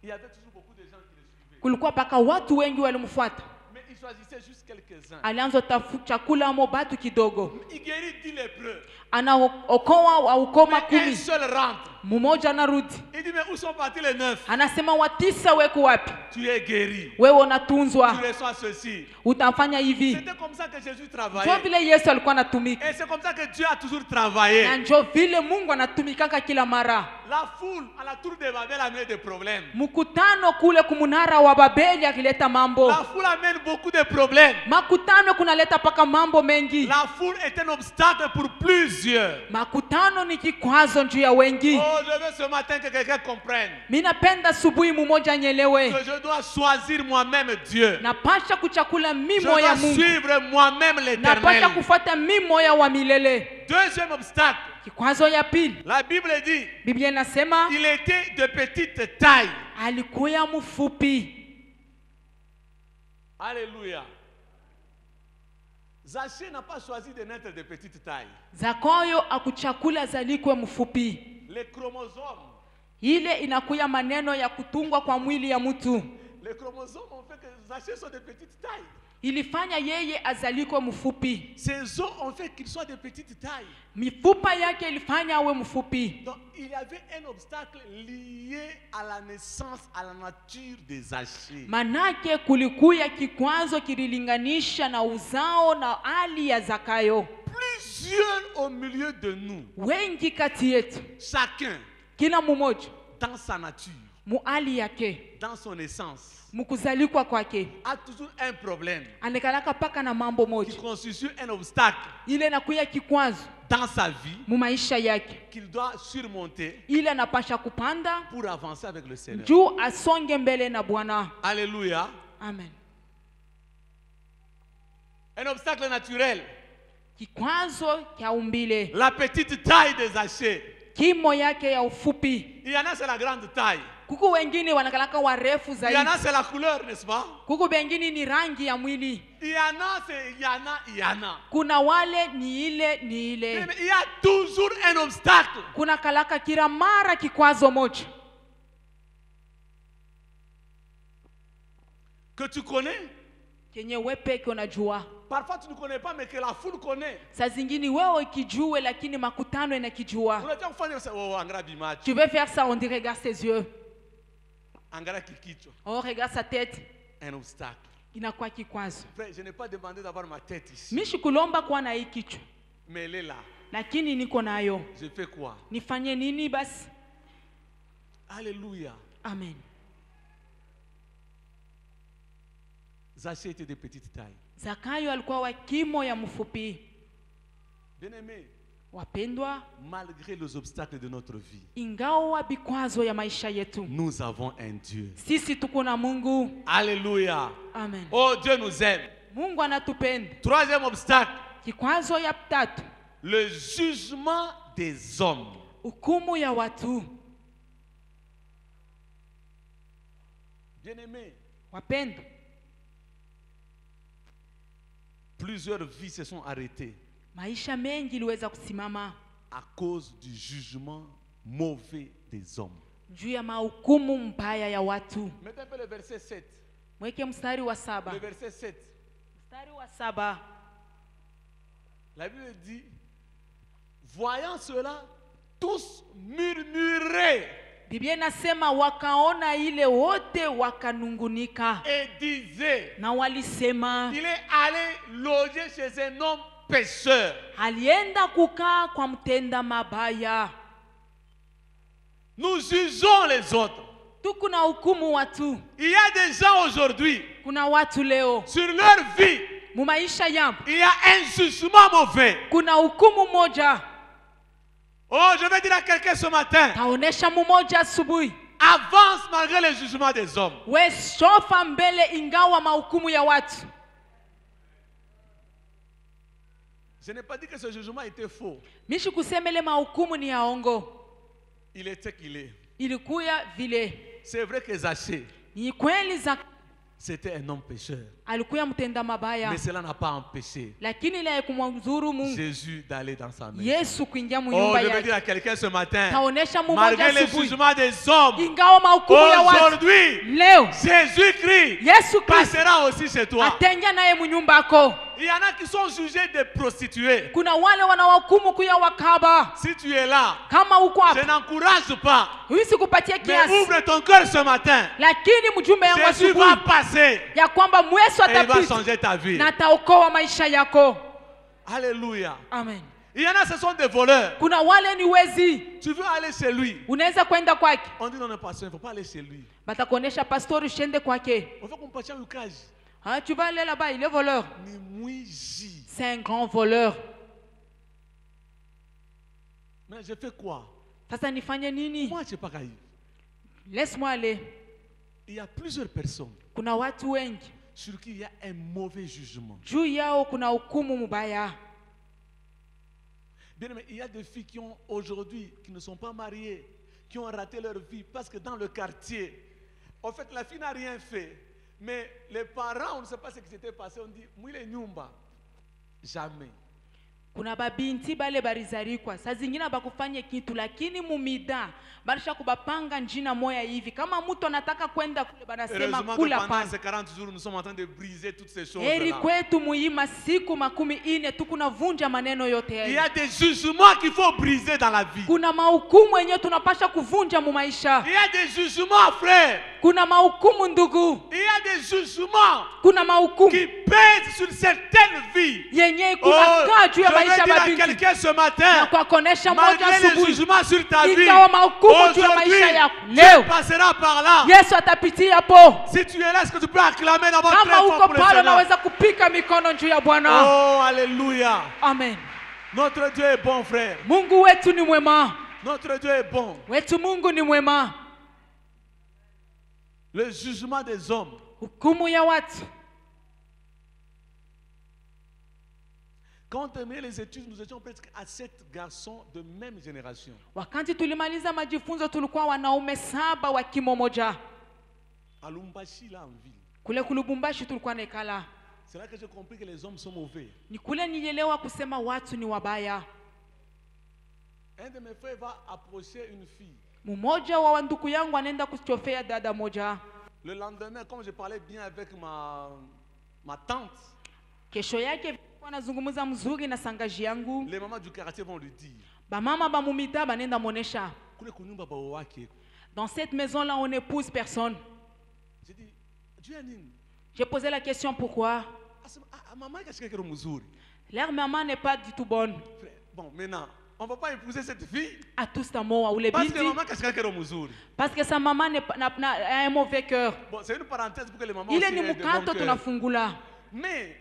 Il y avait toujours beaucoup de gens qui le suivaient. Kulikuwa paka watu wengi walimfuata. Mais il choisissait juste quelques-uns. Alianza chakula mo batu kidogo. Il guérit 10 lépreux. Anaokoa au koma Mais un 10. seul rentre. Mmoja anarudi. Il dit, mais où sont partis les 9? Anasema watisa weko wapi? Tu es guéri. Wewe unatunzwa. Tu reçois ceci. Utafanya hivi. C'était comme ça que Jésus Ndio travaillait. vile Yesu alikuwa anatumika. Et c'est comme ça que Dieu a toujours travaillé. Na ndio vile Mungu anatumikaka kila mara. La foule à la tour de Babel amène des problèmes. Mkutano kule kumunara wa Babeli akileta mambo. La foule amène beaucoup de problèmes. Makutano kunaleta paka mambo mengi. La foule est un obstacle pour plusieurs. Makutano ni kikwazo juu ya wengi. Oh, je veux ce matin que quelqu'un comprenne Mimi napenda asubuhi mmoja nyelewe. que je dois choisir moi-même Dieu. Napasha kuchakula Je mimo ya dois Mungu. suivre moi-même Napasha l'Éternel. kufuata mimo ya wa milele. Deuxième obstacle, Kikwazo ya pili. la Bible dit, Biblia inasema il était de petite taille. alikuwa mfupi. Alléluia. Zaché n'a pas choisi de naître de petite taille. Zakayo akuchakula zalikwe mfupi. Les chromosomes, Ile inakuya maneno ya kutungwa kwa mwili ya mtu. les chromosomes ont fait que Zaché soit de petite taille. Ilifanya yeye azalikwe mfupi. Ces os ont fait qu'il soit de petite taille. Mifupa yake ilifanya awe mfupi. Donc il y avait un obstacle lié à la naissance, à la nature des Zaché. Manake kulikuya kikwazo kililinganisha na uzao na hali ya Zakayo. Plusieurs au milieu de nous, Wengi kati yetu, chacun kila mmoja dans sa nature, muhali yake, dans son essence, mkuzalikwa kwake, a toujours un problème anekalaka paka na mambo qui moja. constitue un obstacle Ile nakuya kikwazo dans sa vie mu maisha yake. qu'il doit surmonter Ile anapasha kupanda pour avancer avec le Seigneur. juu asonge mbele na Bwana. Alléluia. Amen. Un obstacle naturel, Kikwazo kya umbile, la petite taille des Zaché. kimo yake ya ufupi. Il y en a, c'est la grande taille. Kuku wengine wanakalaka warefu Il y en zaidi. a, c'est la couleur, n'est-ce pas? Kuku wengine ni rangi ya mwili. Il y en a, c'est il y en a. Kuna wale ni ile ni ile. Mais il y a toujours un obstacle. Kuna kalaka kila mara kikwazo moja Que tu connais. kenye wewe peke unajua. Parfois tu ne connais pas, mais que la foule connaît. Saa zingine wewe ikijue lakini makutano inakijua. Unataka kufanya ça, oh, angara bimacho. Tu veux faire ça, on dit regarde ses yeux. Angara kikicho. On regarde sa tête. Un obstacle. Inakuwa kikwazo. Frère, je n'ai pas demandé d'avoir ma tête ici. Mishi kulomba kuwa na hii kichwa. Mais elle est là. Lakini niko nayo. Je fais quoi? Nifanye nini basi? Alléluia. Amen. Zaché était de petite taille. Zakayo alikuwa wa kimo ya mfupi. Bien-aimé, Wapendwa, malgré les obstacles de notre vie, ingawa vikwazo ya maisha yetu, nous avons un Dieu. sisi tuko na Mungu. Alléluia. Amen. Oh, Dieu nous aime. Mungu anatupenda. Troisième obstacle, Kikwazo ya tatu, le jugement des hommes. hukumu ya watu. Bien-aimé, Wapendwa, plusieurs vies se sont arrêtées maisha mengi iliweza kusimama à cause du jugement mauvais des hommes. juu ya mahukumu mbaya ya watu. Mettez un peu le verset 7. Mweke mstari wa 7. Le verset 7. Mstari wa 7. La Bible dit, voyant cela, tous murmuraient Biblia inasema wakaona ile wote wakanungunika et disaient, na walisema, il est allé loger chez un homme pécheur. alienda kukaa kwa mtenda mabaya. Nous jugeons les autres. Tuko na hukumu watu. Il y a des gens aujourd'hui, Kuna watu leo sur leur vie, mu maisha yao il y a un jugement mauvais. kuna hukumu moja. Oh, je vais dire à quelqu'un ce matin, Taonesha mmoja asubuhi, avance malgré le jugement des hommes. we sofa mbele ingawa mahukumu ya watu. Je n'ai pas dit que ce jugement était faux. Mishi kusema ile mahukumu ni ya ongo. Il était qu'il est. Ilikuya vile. C'est vrai que Zaché, Ni kweli za c'était un homme pécheur. alikuya mtenda mabaya, Mais cela n'a pas empêché lakini ile kumdhuru Mungu Jésus d'aller dans sa maison. Yesu kuingia mu Oh, nyumba je vais yake. dire à quelqu'un ce matin, Taonesha mmoja malgré le asubuhi, jugement des hommes, ingawa mahukumu ya watu aujourd'hui, leo Jésus-Christ Yesu Kristo passera aussi chez toi. atenja naye mu nyumba yako. Il y en a qui sont jugés des prostituées. Kuna wale wanawahukumu kuya wakaba. Si tu es là, Kama uko je hapa n'encourage pas. huwezi kupatia Mais kiasi, ouvre ton cœur ce matin. lakini mjumbe yangu Jésus asubuhi va passer ya kwamba Yesu et il va atapita changer ta vie. na ataokoa maisha yako. Alléluia. Amen. Il y en a, ce sont des voleurs. Kuna wale ni wezi, Tu veux aller chez lui. unaweza kwenda kwake, On dit non, non, pasteur, il ne faut pas aller chez lui. batakuonesha pastori ushende kwake. On veut qu'on passe au cage. Ah, tu vas aller là-bas, il est voleur. Ni mouiji. C'est un grand voleur. Mais je fais quoi? Sasa nifanye nini? Moi, je sais pas quand Laisse-moi aller. il y a plusieurs personnes Kuna watu wengi sur qui il y a un mauvais jugement. juu yao kuna hukumu mbaya. Bien aimé, il y a des filles qui ont aujourd'hui, qui ne sont pas mariées, qui ont raté leur vie parce que dans le quartier, en fait, la fille n'a rien fait. Mais les parents, on ne sait pas ce qui s'était passé. On dit, mwile nyumba. Jamais. Kuna babinti bale barizarikwa saa zingine bakufanye kitu, lakini mumida barisha kubapanga njina moya hivi. Kama mtu anataka kwenda kule banasema Heureusement que kula pendant pana. ces 40 jours, nous sommes en train de briser toutes ces Heri choses-là. kwetu muima siku 40 tukunavunja maneno yote Il y a haya. des jugements qu'il faut briser dans la vie. Kuna mahukumu yenyewe tunapasha kuvunja mu maisha. Il y a des jugements, frère. Kuna mahukumu ndugu, Il y a des jugements kuna mahukumu qui pèsent sur certaines vies. yenyewe Oh, kunakaa juu je ya vais maisha dire à mabinti. quelqu'un ce Na matin, kwa konesha moja malgré les asubuhi, jugements sur ta vie, ingawa mahukumu juu ya aujourd'hui, maisha yako Dieu leo, passera par là. Yesu atapitia po. Si tu es là, est-ce que tu peux acclamer d'abord très Kama fort uko pour le pale Seigneur? unaweza kupika mikono juu ya Bwana. Oh, alléluia. Amen. Notre Dieu est bon, frère. Mungu wetu ni mwema. Notre Dieu est bon. Wetu Mungu ni mwema. Le jugement des hommes, Hukumu ya watu Quand on terminait les études, nous étions presque à 7 garçons de même génération. Wakati tulimaliza majifunzo tulikuwa wanaume 7 wa kimo moja. À Lumbashi, là en ville. Kule Lubumbashi tulikuwa naikala. C'est là que j'ai compris que les hommes sont mauvais. Ni kule nilielewa kusema watu ni wabaya. Un de mes frères va approcher une fille. Mmoja wa ndugu yangu anaenda kuchofea dada moja. Le lendemain, comme je parlais bien avec ma tante, Kesho yake wanazungumza mzuri na sangaji yangu. les mamans du quartier vont lui dire, Ba mama ba mumita banenda monesha. kule kunyumba ba wake. Dans cette maison là on n'épouse personne. J'ai dit, Dieu nini? J'ai posé la question pourquoi. Maman est quelqu'un de muzuri. Leur maman n'est pas du tout bonne. Bon, maintenant, on ne va pas épouser cette fille. À tous ta moa ou les Parce que binti. maman est quelqu'un de muzuri. Parce que sa maman a un mauvais cœur. Bon, c'est une parenthèse pour que les mamans Ile aussi ni aient de bon mkato cœur. tunafungula. Mais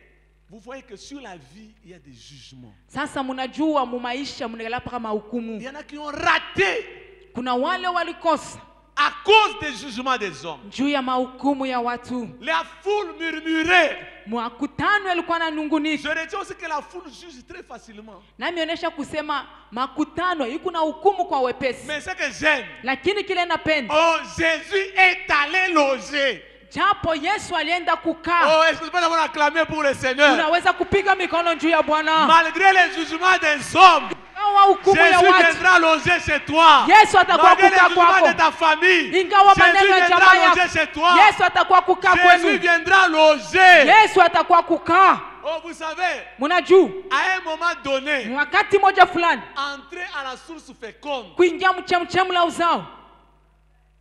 vous voyez que sur la vie, il y a des jugements. Sasa munajua mu maisha munaela paka Il mahukumu. y en a qui ont raté Kuna wale walikosa à cause des jugements des hommes. juu ya mahukumu ya watu. La foule murmurait. Makutano yalikuwa Je nanungunika. retiens aussi que la foule juge très facilement. Nami onyesha kusema makutano iko na hukumu kwa wepesi. Mais ce que j'aime, Lakini kile napenda, oh, Jésus est allé loger. japo Yesu alienda kukaa, Oh, est-ce que je peux d'abord acclamer pour le Seigneur? unaweza kupiga mikono juu ya Bwana. Malgré les jugements des hommes, Ingawa hukumu ya Jésus watu, viendra loger chez toi. Yesu atakuwa Malgré les kukaa jugements kwako. de ta famille, Ingawa Jésus maneno ya viendra jamaa loger yako, chez toi. Yesu atakuwa kukaa Jésus kwenu. viendra loger. Yesu atakuwa kukaa. Oh, vous savez, Munajua à un moment donné, wakati moja fulani entrer à la source féconde kuingia mchemchemu la uzao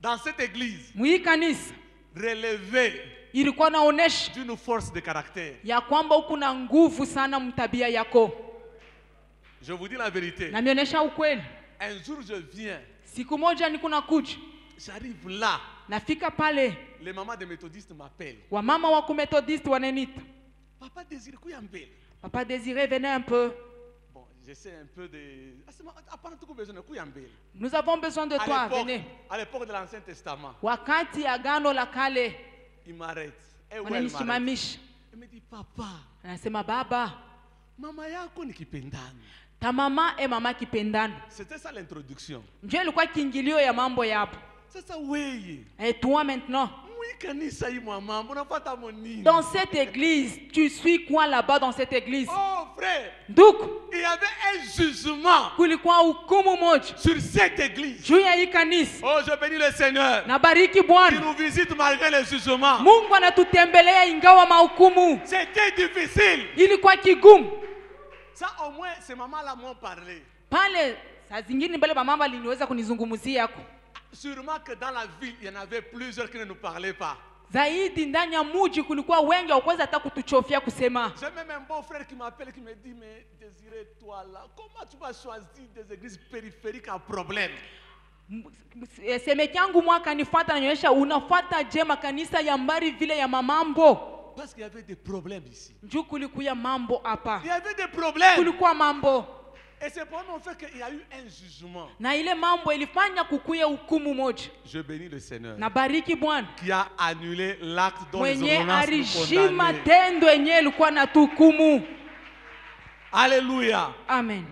dans cette église, mwii kanisa relevé ilikuwa naonesha d'une force de caractère. ya kwamba uko na nguvu sana mtabia yako. Je vous dis la vérité. Na mionyesha ukweli. Un jour, je viens, Siku moja niko nakuja, j'arrive là. nafika pale, Les mamans des méthodistes m'appellent. wamama wa kumethodiste wananita, Papa désire quoi y Papa Désiré, venez un peu. Bon, j'essaie un peu de. Apparemment, tout besoin de quoi Nous avons besoin de toi, venez. À l'époque de l'Ancien Testament, Wakati agano la kale il m'arrête. Et où elle m'arrête? wananisimamisha, Elle me dit, papa, anasema baba, mama yako ni kipendano. ta mama e mama kipendana. C'était ça l'introduction. Ndio ilikuwa kiingilio ya mambo yapo. C'est ça, oui. Et toi maintenant, Oui, kanisa hii mama, mbona fata monini? dans cette église, tu suis quoi là-bas dans cette église? Oh frère, Ndugu, il y avait un jugement kulikuwa hukumu moja sur cette église. juu ya hii kanisa. Oh, je bénis le Seigneur Nabariki qui Bwana. nous visite malgré les jugements. Mungu anatutembelea ingawa mahukumu. C'était difficile. Ilikuwa kigumu. Ça, au moins, ces mamans-là m'ont parlé. Pale saa zingine mbele mama aliniweza kunizungumzia yako. Sûrement que dans la ville, il y en avait plusieurs qui ne nous parlaient pas. Zaidi ndani ya mji kulikuwa wengi hawaweza hata kutuchofia kusema. J'ai même un bon frère qui m'appelle qui me dit, mais Désiré, toi là, comment tu vas choisir des églises périphériques à problème? Semeki yangu mwaka nifuata ananionyesha unafuata je makanisa ya mbari vile ya mamambo. Parce qu'il y avait des problèmes ici. Njoo kulikuwa mambo hapa. Il y avait des problèmes. Kulikuwa mambo. Et c'est pour nous fait qu'il y a eu un jugement. Na ile mambo ilifanya kukuye hukumu moja. Je bénis le Seigneur. Nabariki Bwana. Qui a annulé l'acte dont les Mwenye ordonnances nous alishima condamnaient. tendo yenyewe ilikuwa na tukumu. Alléluia. Amen.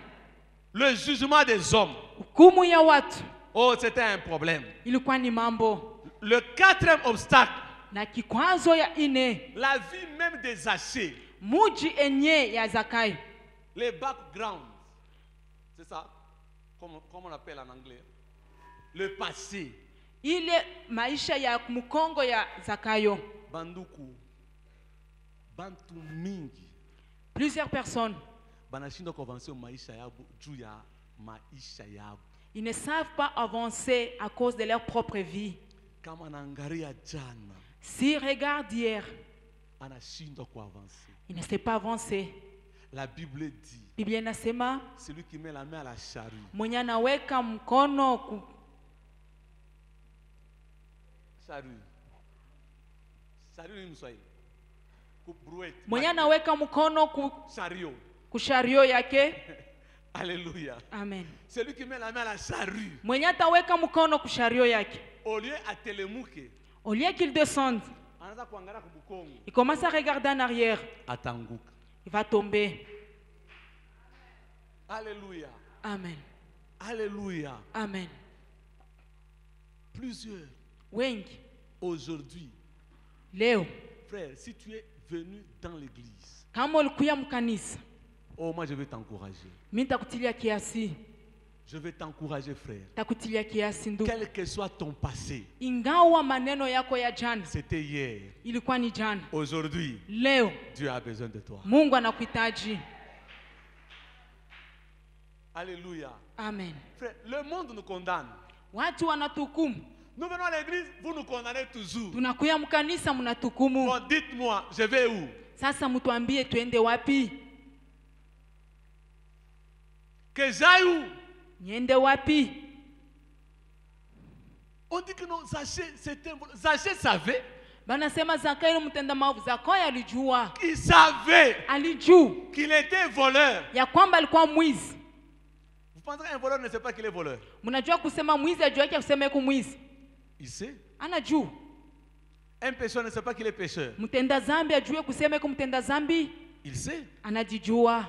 Le jugement des hommes. Hukumu ya watu Oh, c'était un problème. ilikuwa ni mambo. Le quatrième obstacle, Na kikwazo ya ine, la vie même des Zachée. muji enye ya Zakayo. Les backgrounds. C'est ça? Comment on appelle en anglais? Le passé. Ile maisha ya mkongo ya Zakayo. Banduku. Bantu mingi. Plusieurs personnes, Banashindo konvention maisha yabu juu ya maisha yabu. ils ne savent pas avancer à cause de leur propre vie. Kama naangalia jana, S'ils regardent hier, anashindwa kuavancer. ils ne savent pas avancer. La Bible dit, Biblia inasema celui qui met la main à la charrue, mwenye anaweka mkono charrue ni Mswahili, kubruet, mwenye anaweka mkono chariot. kushario yake. Alléluia. Amen. Celui qui met la main à la charrue, Mwenye ataweka mkono kushario yake, au lieu atelemuke, au lieu qu'il descende, anaanza kuangalia kubukongo, il commence à regarder en arrière, atanguka. il va tomber. Alléluia. Amen. Alléluia. Amen. Plusieurs. Wengi Aujourd'hui, leo frère, si tu es venu dans l'église, kama ulikuya mkanisa, oh, moi je vais t'encourager. mimi nitakutilia kiasi. Je vais t'encourager, frère. Takutilia kiasi ndugu. Quel que soit ton passé, Ingawa maneno yako ya jana c'était hier. ilikuwa ni jana, Aujourd'hui, leo Dieu a besoin de toi. Mungu anakuhitaji. Alléluia. Amen. Frère, le monde nous condamne. Watu wanatuhukumu. Nous venons à l'église, vous nous condamnez toujours. Tunakuya mkanisa mnatuhukumu. Bon, dites-moi, je vais où? Sasa mtuambie tuende wapi? Que j'aille où? Niende wapi? On dit que non, Zachée, c'était un voleur. Zachée savait. Banasema Zakayo mtenda maovu. Zakayo alijua. Il savait Alijua qu'il était voleur. ya kwamba alikuwa mwizi. Vous pensez qu'un voleur ne sait pas qu'il est voleur? Mnajua kusema mwizi ajua yake kusema yuko mwizi? Il sait. Anajua. Un pécheur ne sait pas qu'il est pécheur. Mtenda zambi ajue kusema yuko mtenda zambi? Il sait. Anajijua.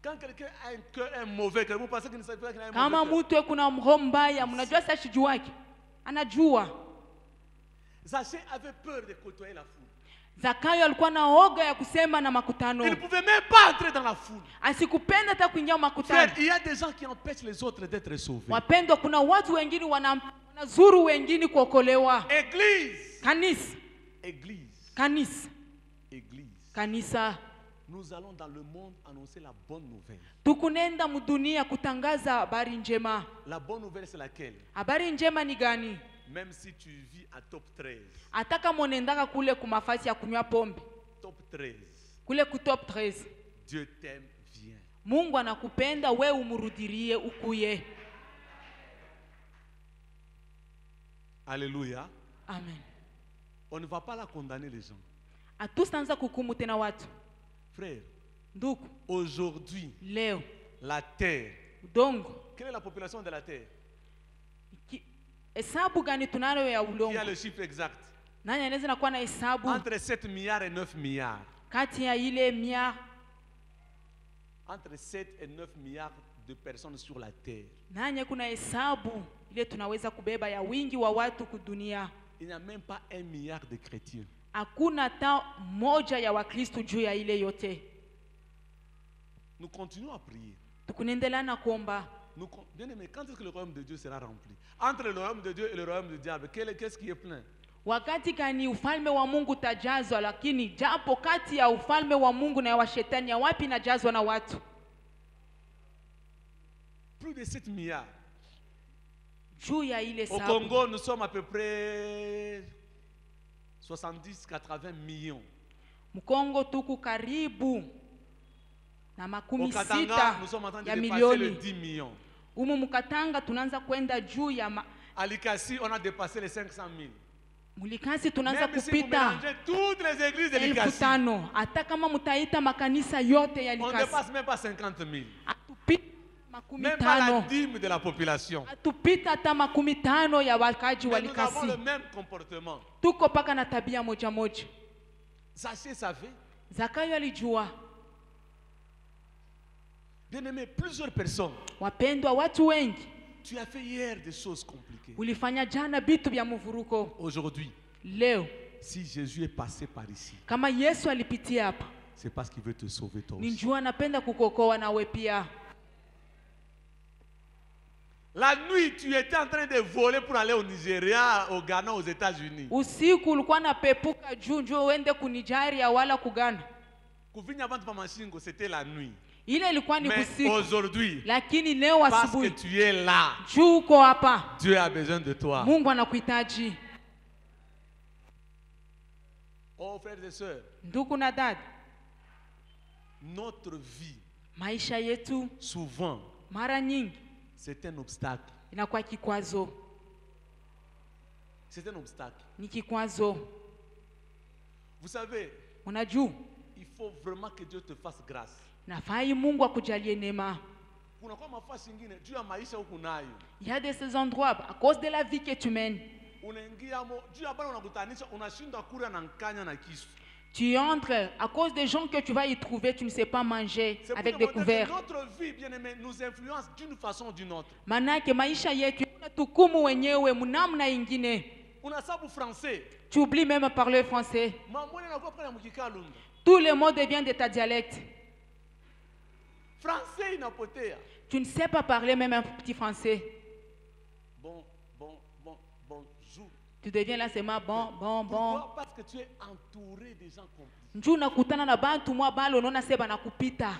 Quand quelqu'un a un cœur un mauvais cœur, vous pensez qu'il ne sait pas qu'il a un Kama mauvais cœur? mtu kuna roho mbaya, mnajua sasa shijua yake. Anajua. Zachée avait peur de côtoyer la foule. Zakayo alikuwa na oga ya kusema na makutano. Il ne pouvait même pas entrer dans la foule. Asikupenda hata kuingia makutano. Frère, il y a des gens qui empêchent les autres d'être sauvés. Wapendwa, kuna watu wengine wanazuru wengine kuokolewa. Église. Kanisa. Église. Kanisa. Église. Kanisa. Nous allons dans le monde annoncer la bonne nouvelle. Tukunenda mudunia kutangaza habari njema. La bonne nouvelle, c'est laquelle? Habari njema ni gani? Même si tu vis à top 13. Ataka monendaka kule kumafasi ya kunywa pombe. Top 13. Kule ku top 13. Dieu t'aime, viens. Mungu anakupenda, we umurudirie ukuye. Alléluia. Amen. On ne va pas la condamner les gens. Atustanza kukumu tena watu. Frère, Ndugu, aujourd'hui, leo la terre. udongo. Quelle est la population de la terre? Hesabu gani tunayo ya Qui a ulongo? le chiffre exact? Nani anaweza nakuwa na hesabu Entre 7 milliards et 9 milliards. kati ya ile Entre 7 et 9 milliards de personnes sur la terre. nanye kuna hesabu ile tunaweza kubeba ya wingi wa watu kudunia. Il n'y a même pas 1 milliard de chrétiens. Hakuna hata moja ya Wakristo juu ya ile yote. Nous continuons à prier. Tukunendelea na kuomba. Bien aimé, quand est-ce que le royaume de Dieu sera rempli? Entre le royaume de Dieu et le royaume du diable, qu'est-ce qui est plein? Wakati kani ufalme wa Mungu tajazwa, lakini japo kati ya ufalme wa Mungu na ya washetani ya wapi najazwa na watu? Plus de 7 milliards. Juu ya ile Au sababu. Congo, nous sommes à peu près 70-80 millions. Mkongo tuku karibu na Au makumi Katanga, sita nous sommes en train de ya dépasser les milioni. 10 millions. Umu mukatanga tunaanza kwenda juu ya À Likasi, on a dépassé les 500 000. Mulikasi tunaanza Même si vous kupita mélangez toutes les églises de 1000 Likasi, hata kama mutaita makanisa yote ya on ne Likasi dépasse même pas 50 000. atupita makumi Même pas la tano, dîme de la population. atupita hata makumi tano ya wakaji wa Mais nous avons le Likasi. même comportement. Tuko paka na tabia moja moja. Zachée savait. Zakayo alijua. Bien aimé, plusieurs personnes. Wapendwa, watu wengi Tu as fait hier des choses compliquées. ulifanya jana vitu vya mvuruko. Aujourd'hui, Leo si Jésus est passé par ici, kama Yesu alipitia hapa, c'est parce qu'il veut te sauver toi ni aussi. njua anapenda kukokoa nawe pia. La nuit, tu étais en train de voler pour aller au Nigeria, au Ghana, aux États-Unis. Usiku ulikuwa napepuka juu njoo uende kunijaria wala kugana. Kuvinya bantu pa mashingo, c'était la nuit. Ile ilikuwa ni Mais usiku, aujourd'hui, lakini leo parce que asubuhi tu es là, juu uko hapa, Dieu a besoin de toi. Mungu anakuhitaji. Oh frères et sœurs, Ndugu na dada, notre vie, maisha yetu souvent, mara nyingi c'est un obstacle. inakuwa kikwazo, C'est un obstacle. ni kikwazo. Vous savez, Unajua, il faut vraiment que Dieu te fasse grâce. nafai Mungu akujalie neema. Kuna kwa mafasi ingine, juu ya maisha huku nayo. Il y a de ces endroits à cause de la vie que tu mènes. Unaingia mo, juu ya bana unakutanisha, unashinda kura na nkanya na kisu. Tu entres à cause des gens que tu vas y trouver, tu ne sais pas manger C'est pour avec des te montrer couverts. que notre vie, bien aimé, nous influence d'une façon ou d'une autre. Manake maisha yetu tukumu wenyewe mnamna ingine. Unasabu français. Tu oublies même à parler français. Mamoni nakopana mukikalunda. Tous les mots deviennent de ta dialecte. Français inapotea. Tu ne sais pas parler même un petit français. Bonjour. Tu deviens là seulement bon. Pourquoi? Parce que tu es entouré des gens complices. Njoo nakutana na bantu mwa balo unaona seba nakupita.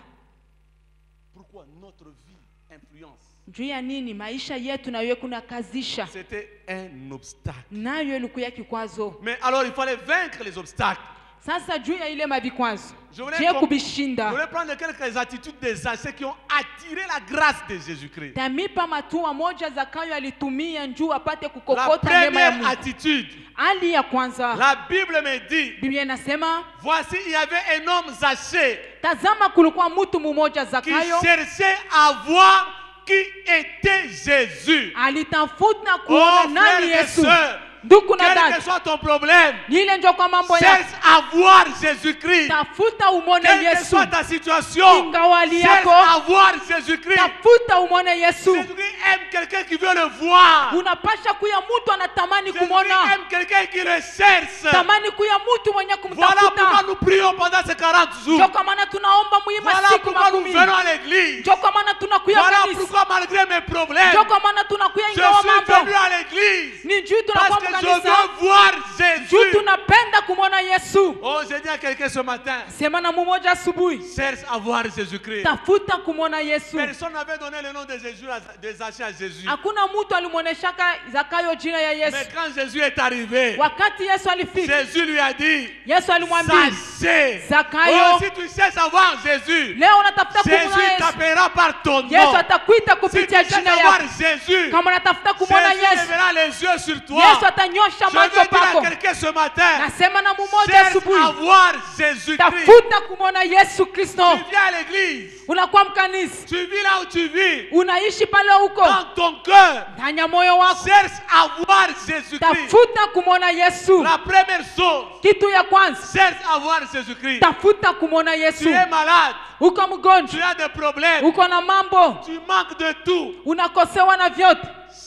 Pourquoi? Notre vie influence. Njoo ya nini maisha yetu na wewe kuna kazisha. C'était un obstacle. Nayo ilikuwa kikwazo. Mais alors il fallait vaincre les obstacles. Sasa juu ya ile mavikwazo. Je voulais prendre quelques attitudes des Zaché qui ont attiré la grâce de Jésus-Christ. Tamipa matua moja Zakayo alitumia njoo apate La kukokota neema ya première Mungu. attitude. Ali ya kwanza. La Bible me dit. Biblia inasema, voici il y avait un homme Zaché. Tazama kulikuwa mtu mmoja Qui Zakayo. cherchait à voir qui était Jésus. Alitafuta kuona Oh, nani frères et Yesu. sœurs, Ndugu na quel que dada. soit ton problème, Nile ndio kwa mambo ya. cherche à voir Jésus-Christ. Tafuta umone Quelle que Yesu. soit ta situation, Ingawali cherche yako. à voir Jésus-Christ. Tafuta umone Yesu. Jésus-Christ aime quelqu'un qui veut le voir. Unapasha kuya mtu anatamani Jésus-Christ kumona. aime quelqu'un qui le cherche. Tamani kuya mtu mwenye Voilà pourquoi kumtafuta. nous prions pendant ces 40 jours. Ndio kwa maana tunaomba muima Voilà siku pourquoi nous makumi. venons à l'église. Ndio kwa maana tunakuya Voilà kanisa. pourquoi malgré mes problèmes, Ndio kwa maana tunakuya je ingawa suis venu mambo. à l'église. Ni juu Parce tunakuwa que je kanisa. veux voir Juu Jésus. tunapenda kumona Yesu. Oh, j'ai dit à quelqu'un ce matin, Sema na mmoja asubuhi. cherche à voir Jésus-Christ. Tafuta kumona Yesu. Personne n'avait donné le nom de Jésus de Zaché à Jésus. Hakuna mtu alimuoneshaka Zakayo jina ya Yesu. Mais quand Jésus est arrivé, Wakati Yesu alifika, Jésus lui a dit, Yesu alimwambia, Zaché, Zakayo, oh, si tu cherches à voir Jésus, leo unatafuta kumona Jésus Yesu. t'appellera par ton Yesu nom. atakuita Si tu kupitia cherches jina à voir yako. Jésus, Kama unatafuta kumona Jésus Yesu, lèvera les yeux sur toi. Yesu atanyosha Je veux macho dire à pako. quelqu'un ce matin, Nasema na mmoja cherche à asubuhi, voir Jésus-Christ. tafuta kumona Yesu Kristo. Tu viens à l'église, Unakuwa mkanisa, tu vis là où tu vis, unaishi pale huko dans ton cœur, ndani ya moyo wako. cherche à voir Jésus-Christ. Tafuta kumona Yesu. La première chose, Kitu ya kwanza, cherche à voir Jésus-Christ. tafuta kumona Tu Yesu. es malade, Uko tu mgonjwa, as des problèmes, uko na mambo, tu manques de tout. unakosewa na vyote.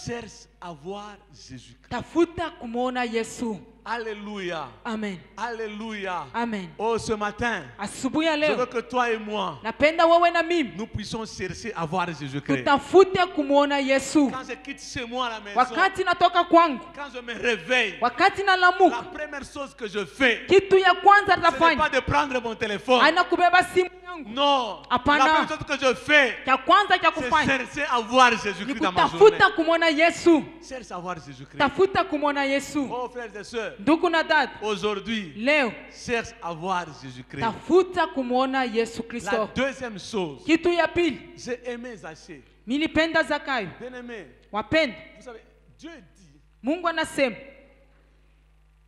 Cherche à voir Jésus-Christ. Tafuta kumona Yesu. Alléluia. Amen. Alléluia. Amen. Oh, ce matin, Asubuhi ya je veux leo que toi et moi, napenda wewe na mimi nous puissions chercher à voir Jésus-Christ. tutafute kumwona Yesu. Quand je quitte chez moi à la maison, Wakati natoka kwangu, quand je me réveille, wakati la nalamuka, première chose que je fais, kitu ya kwanza ce n'est pas nitafanya de prendre mon téléphone. aina kubeba simu yangu. Non. Apana. La première chose que je fais, Cha kwanza cha c'est kufanya chercher à voir ni Jésus-Christ dans ma journée. kutafuta kumwona Yesu. Cherche à voir Jésus-Christ. Tafuta kumwona Yesu. Oh, frères et sœurs, Ndugu na dada, aujourd'hui, leo cherche à voir Jésus-Christ. tafuta kumwona Yesu La Kristo. deuxième chose, Kitu ya pili, j'ai aimé Zaché. nilipenda Zakayo. Bien aimé, Wapenda, vous savez, Dieu dit, Mungu anasema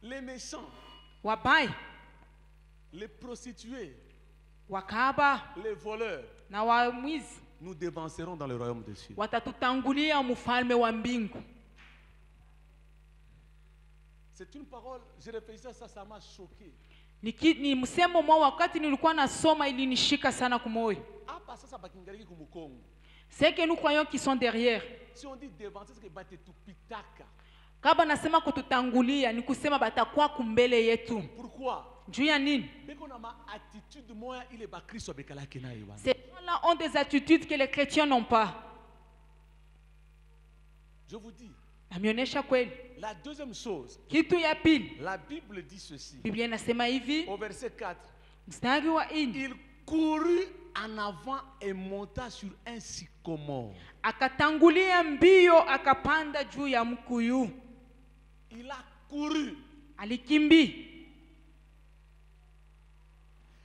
les méchants, wabaya, les prostituées, wakahaba les voleurs, na wamwizi nous dévancerons dans le royaume des cieux. watatutangulia mfalme wa mbingu. C'est une parole, je réfléchissais à ça, ça m'a choqué. Ni msemo mwa wakati nilikuwa nasoma ilinishika sana kumoyo. Ah, parce que ça va kingariki kumukongo. C'est que nous croyons qu'ils sont derrière. Si on dit dévancer, c'est que bate tout pitaka. Kaba nasema kututangulia ni kusema batakuwa kumbele yetu. Pourquoi? Juu ya nini? Dès qu'on a ma attitude, moi, il est bakri sur bekala kena iwan. Ces gens-là ont des attitudes que les chrétiens n'ont pas. Je vous dis, Amionesha kweli. la deuxième chose, Kitu ya pili, la Bible dit ceci. Biblia inasema hivi, Au verset 4, mstari wa 1, il courut en avant et monta sur un sycomore. akatangulia mbio akapanda juu ya mkuyu. Il a couru Alikimbi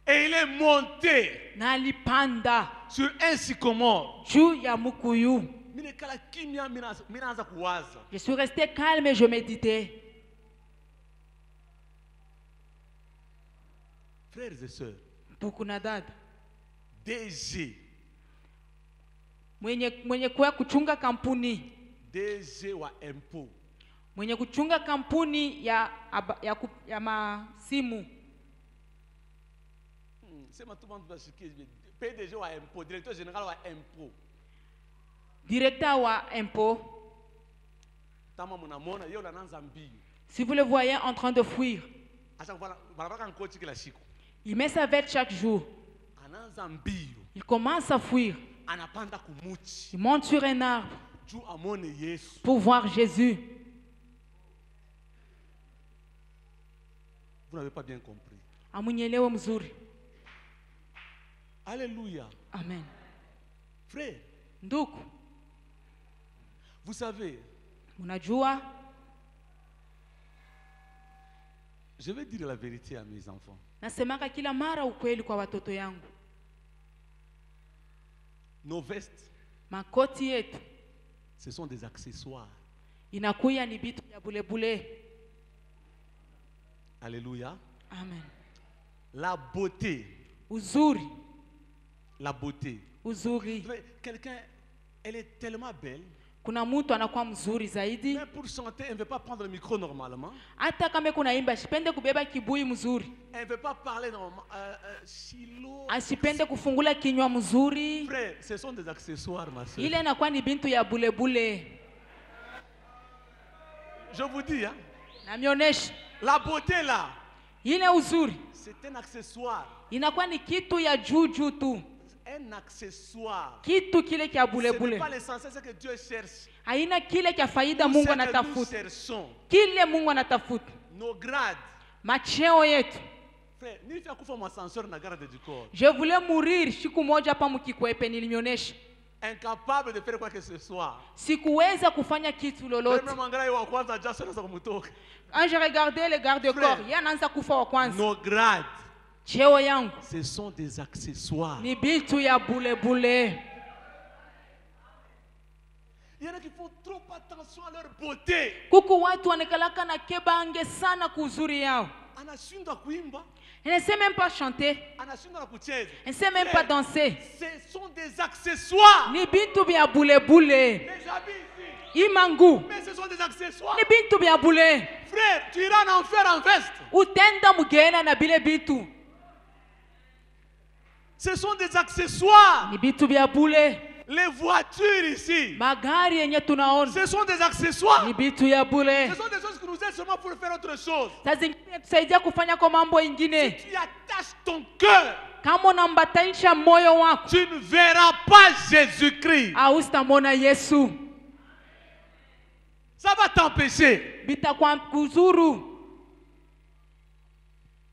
et il est monté na alipanda sur un sycomore. juu ya mkuyu. Mine kala kimya minaanza kuwaza. Je suis resté calme et je méditais. Frères et sœurs, Ndugu na dada, DG, mwenye kuwa kuchunga kampuni, DG wa impôt, mwenye kuchunga kampuni ya masimu, Sema tout le monde va chiquer. PDG ou impôt, directeur général ou impôt. Directeur wa impôt. Tama munamona yeye la Nzambi. Si vous le voyez en train de fuir, Acha voilà kan coach la chiko. il met sa veste chaque jour. Anazambi. Il commence à fuir. Anapanda kumuchi. Il monte sur un arbre Ju amone Yesu. pour voir Jésus. Vous n'avez pas bien compris. Amunyelewe mzuri. Alléluia. Amen. Frère, Nduku, vous savez, unajua, je vais dire la vérité à mes enfants. nasemaka kila mara ukweli kwa watoto yangu. Nos vestes, Makoti yetu ce sont des accessoires. inakuya ni bitu ya bulebule. Alléluia. Amen. La beauté. Uzuri, La beauté. uzuri. Quelqu'un, elle est tellement belle. Kuna mtu anakuwa mzuri zaidi. Mais pour chanter, elle ne veut pas prendre le micro normalement. Hata kama kuna imba, asipende kubeba kibui mzuri. Elle ne veut pas parler normalement. Chilo. Asipende kufungula kinywa mzuri. Frère, ce sont des accessoires, ma soeur. Ile inakuwa ni bintu ya bulebule. Je vous dis, hein, Namionesha. la beauté là, Ile uzuri c'est un accessoire. inakuwa ni kitu ya juu tu. Un accessoire. Kitu kile kia Ce n'est bulebule. pas l'essentiel, c'est que Dieu cherche. Haina kile kia faida Tout Mungu ce que nous anatafuta. cherchons, Kile Mungu anatafuta. nos grades. Macheo yetu. Frère, ni fia kufa ascenseur na garde du corps. Je voulais mourir siku moja hapa mkikwepe nilimionyesha. Incapable de faire quoi que ce soit. Sikuweza kufanya kitu lolote. Même angalia wa kwanza just anaweza kumtoka. Quand je regardais le garde corps, Frère. yeye anaanza kufa wa kwanza. Nos grades, Cheo yangu ce sont des accessoires. ni bitu ya bulebule. Il y en a qui font trop attention à leur beauté. Kuku watu wanakalaka na kebange sana kuzuri yao. Anashindwa kuimba, Elle ne sait même pas chanter. anashindwa na kucheza. Elle ne sait même pas danser. Ce sont des accessoires. Ni bitu bya bulebule. Les habits ici. Imangu. Mais ce sont des accessoires. Ni bitu bya bule. Frère, tu iras en enfer en veste. Utenda mugenda na bile bitu. Ce sont des accessoires. Ni bitu bya bule. Les voitures ici, Magari yenye tunaona ce sont des accessoires. ni bitu ya bule. Ce sont des choses qui nous aident seulement pour faire autre chose. Saa zingine tusaidia kufanya kwa mambo ingine. Tu attaches ton cœur, Kama unambatanisha moyo wako, tu ne verras pas Jésus-Christ. au sitamwona Yesu. Ça va t'empêcher. Bitakuwa kuzuru.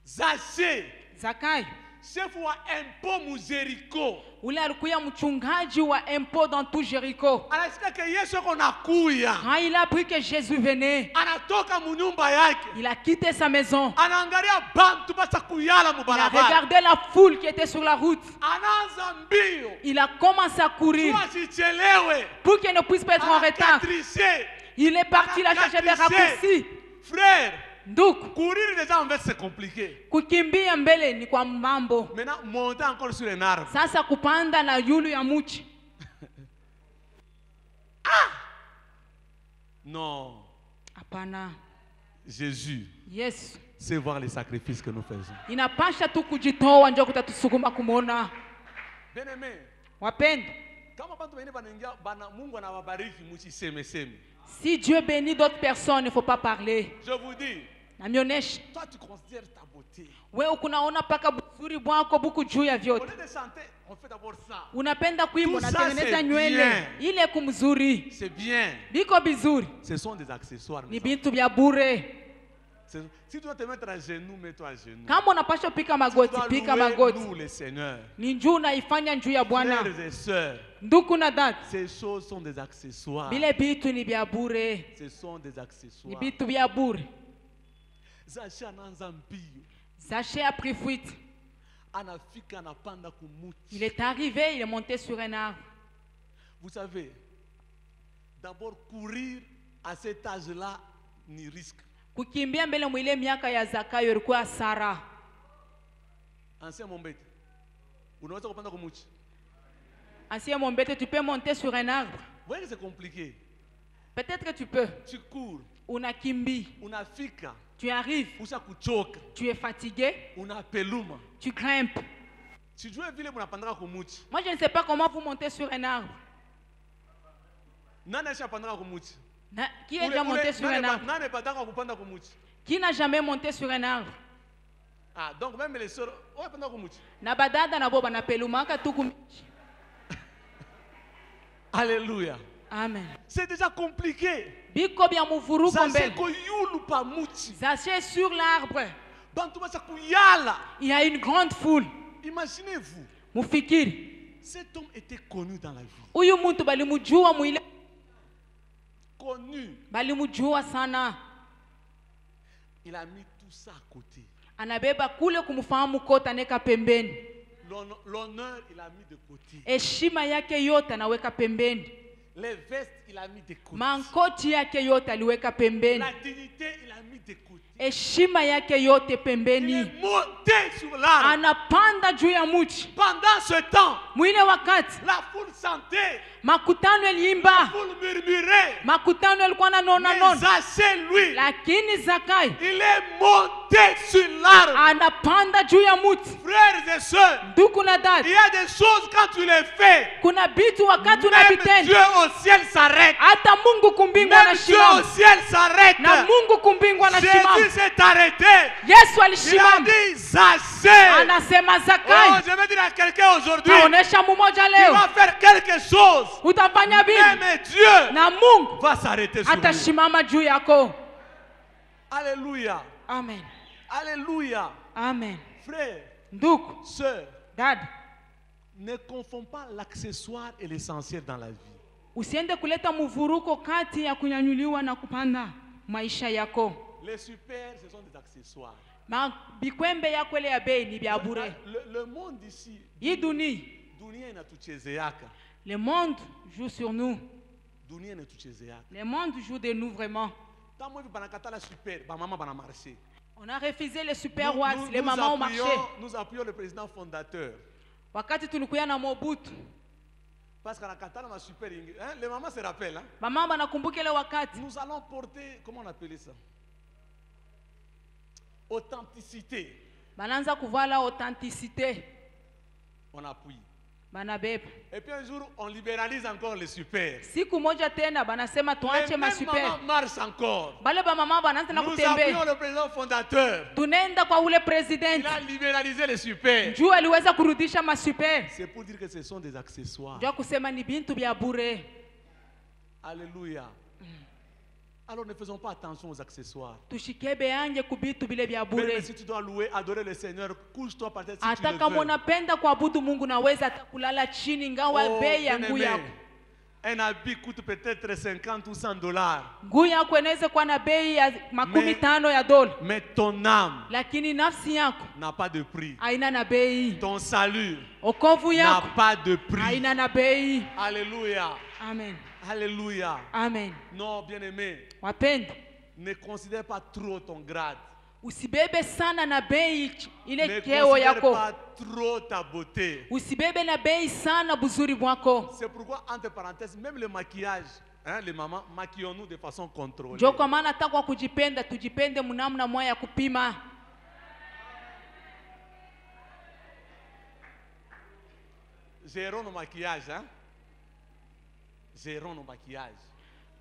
Zaché, Zakai, chef wa impôt Muzeriko. ule alikuya mchungaji wa impôt dans tout Jéricho. Anasikia ke Yesu ako nakuya. Quand il a appris que Jésus venait, Anatoka munyumba yake. il a quitté sa maison. Anaangalia bantu basa kuyala Il a mubarabara. regardé la foule qui était sur la route. Anaanza mbio. Il a commencé à courir Tuasichelewe. pour qu'il ne puisse pas être en retard. Anakatriche. Il est parti, il a cherché des raccourcis. Frère, Donc, courir déjà en fait c'est compliqué. kukimbia mbele ni kwa mambo. Maintenant, monter encore sur un arbre. Sasa kupanda na yulu ya muchi. Non. Hapana. Jésus, Yes. c'est voir les sacrifices que nous faisons. Inapasha tu kujitoa ndio kutatusukuma kumwona. Bien aimé, Wapendwa, kama bantu wengine wanaingia bana Mungu anawabariki msiseme. si Dieu bénit d'autres personnes, il ne faut pas parler. Je vous dis, Namionesha, toi tu considères ta beauté. wewe kunaona paka buzuri bwako buku juu ya Au vyote. lieu de chanter, on fait d'abord ça. Unapenda kuimba, Tout ça, unatengeneza c'est nywele. bien. Ile kumzuri. C'est bien. Biko bizuri. Ce sont des accessoires. mes Ni enfants. bintu vya bure. Si tu dois te mettre à genoux, mets-toi à genoux. Kama unapasha pika Tu magoti, dois pika louer magoti. nous, les seigneurs. Ni njuu naifanya njuu ya Bwana. Frères et sœurs, Nduku na dada, ces choses sont des accessoires. bile bitu ni vya bure. Ce sont des Ni accessoires. bitu vya bure. Zacha anaanza mbio. Zaché a pris fuite. Anafika anapanda kumuti. Il est arrivé, il est monté sur un arbre. Vous savez, d'abord courir à cet âge-là ni risque. Kukimbia mbele mwile miaka ya Zakayo ilikuwa hasara. Ancien Mombete. Unaweza kupanda kumuti. Ancien Mombete, tu peux monter sur un arbre. Vous voyez que c'est compliqué. Peut-être que tu peux. Tu cours, Unakimbi, unafika, tu arrives, usha kuchoka, tu es fatigué, unapeluma. tu grimpes. Si tu veux vile munapandaka kumuchi. Moi, je ne sais pas comment vous montez sur un arbre. Nani ashapandaka kumuchi? Qui est déjà monté sur un arbre? Nani pataka kupanda kumuchi? Qui n'a jamais monté sur un arbre? Ah, donc même les sœurs, ouais, pendant kumuchi. Na badada na boba na pelumaka tu kumichi. Alléluia. Amen. C'est déjà compliqué. Biko bya muvuru Ça c'est kombe. ko yulu pa muchi. Zaché sur l'arbre. Bantu basa kuyala. Il y a une grande foule. Imaginez-vous. Mufikiri. Cet homme était connu dans la vie. Uyu muntu balimujua muile. Connu. Balimujua sana. Il a mis tout ça à côté. Anabeba kule kumfahamu kota neka pembeni. L'honneur, il a mis de côté. Heshima yake yote anaweka pembeni. Les vestes, il a mis de côté. Mankoti yake yote aliweka pembeni. La dignité, il a mis de côté. Heshima yake yote Il pembeni. est monté sur l'arbre. Anapanda juu ya mti. Pendant ce temps, Mwile wakati la foule chantait, makutano la yaliimba. foule murmurait. Makutano yalikuwa na nona Mais nona. Zaché, lui, Lakini Zakai il est monté sur l'arbre. anapanda juu ya mti. Frères et sœurs, Ndugu na il dada, y a des choses quand tu les fais, kuna bitu wakati même Dieu unavitenda au ciel s'arrête. hata Mungu kumbingu Même Dieu au anasimama ciel s'arrête. na Mungu kumbingu anasimama. Jésus s'est arrêté. Yesu Il a alisimama, dit Zaché. anasema Oh, Zakai, je vais dire à quelqu'un aujourd'hui, naonesha mmoja tu leo vas faire quelque chose. utafanya bibi Même Dieu na Mungu va s'arrêter sur lui. atasimama juu yako. Alléluia. Amen, Alléluia. amen. Frère, Ndugu sœur, dada, ne confonds pas l'accessoire et l'essentiel dans la vie. usiende kuleta mvuruko kati ya kunyanyuliwa na kupanda maisha yako. Les super, ce sont des accessoires. Bikwembe yako ile ya bei ni vya bure. Le monde ici, Hii dunia, dunia inatuchezeaka. le monde joue sur nous. Dunia inatuchezeaka. Le monde joue de nous vraiment. Tant moi, banakatala super, ba maman bana marché. On a refusé les super wax, les mamans ont marché. Nous appuyons le président fondateur. Wakati tulikuya na Mobutu, Parce qu'à la katana, ma super, hein, les mamans se rappellent. Hein? mama banakumbuka ile wakati. Nous allons porter, comment on appelait ça? Authenticité. Bananza kuvala authenticité. On appuie. Banabeba. Et puis un jour, on libéralise encore les super. Siku moja tena banasema Les tuache ma mêmes super. mamans marchent encore. Bale ba mama banaanza na Nous kutembea. appuyons le président fondateur. Tunaenda kwa ule Il president. a libéralisé les super. Juu aliweza kurudisha ma super. C'est pour dire que ce sont des accessoires. Jua kusema ni bintu vya bure. Alléluia. Alors ne faisons pas attention aux accessoires. Tushikebe anje kubitu bile vya Mais bure. si tu dois louer, adorer le Seigneur, couche-toi par terre si tu Hata le kama veux. unapenda kuabudu Mungu naweza hata kulala chini ngawa Oh, bei ya nguu bien-aimé, yako. un habit coûte peut-être 50 ou 100 $. Nguu yako inaweza kuwa na bei ya makumi Mais- tano ya dola, Mais ton âme lakini nafsi yako n'a pas de prix. haina na bei. Ton salut Okovu n'a yako pas de prix. haina na bei. Alléluia. Amen, Alléluia. amen. Non, bien-aimé, Wapenda, ne considère pas trop ton grade. usibebe sana na bei Ne ile keo considère yako. pas trop ta beauté. Usibebe na bei sana buzuri bwako. C'est pourquoi, entre parenthèses, même le maquillage, hein, les mamans, maquillons-nous de façon contrôlée. Ndio kwa maana hata kwa kujipenda tujipende mnamna moya ya kupima. Gérons nos maquillages, hein. Gérons nos maquillages.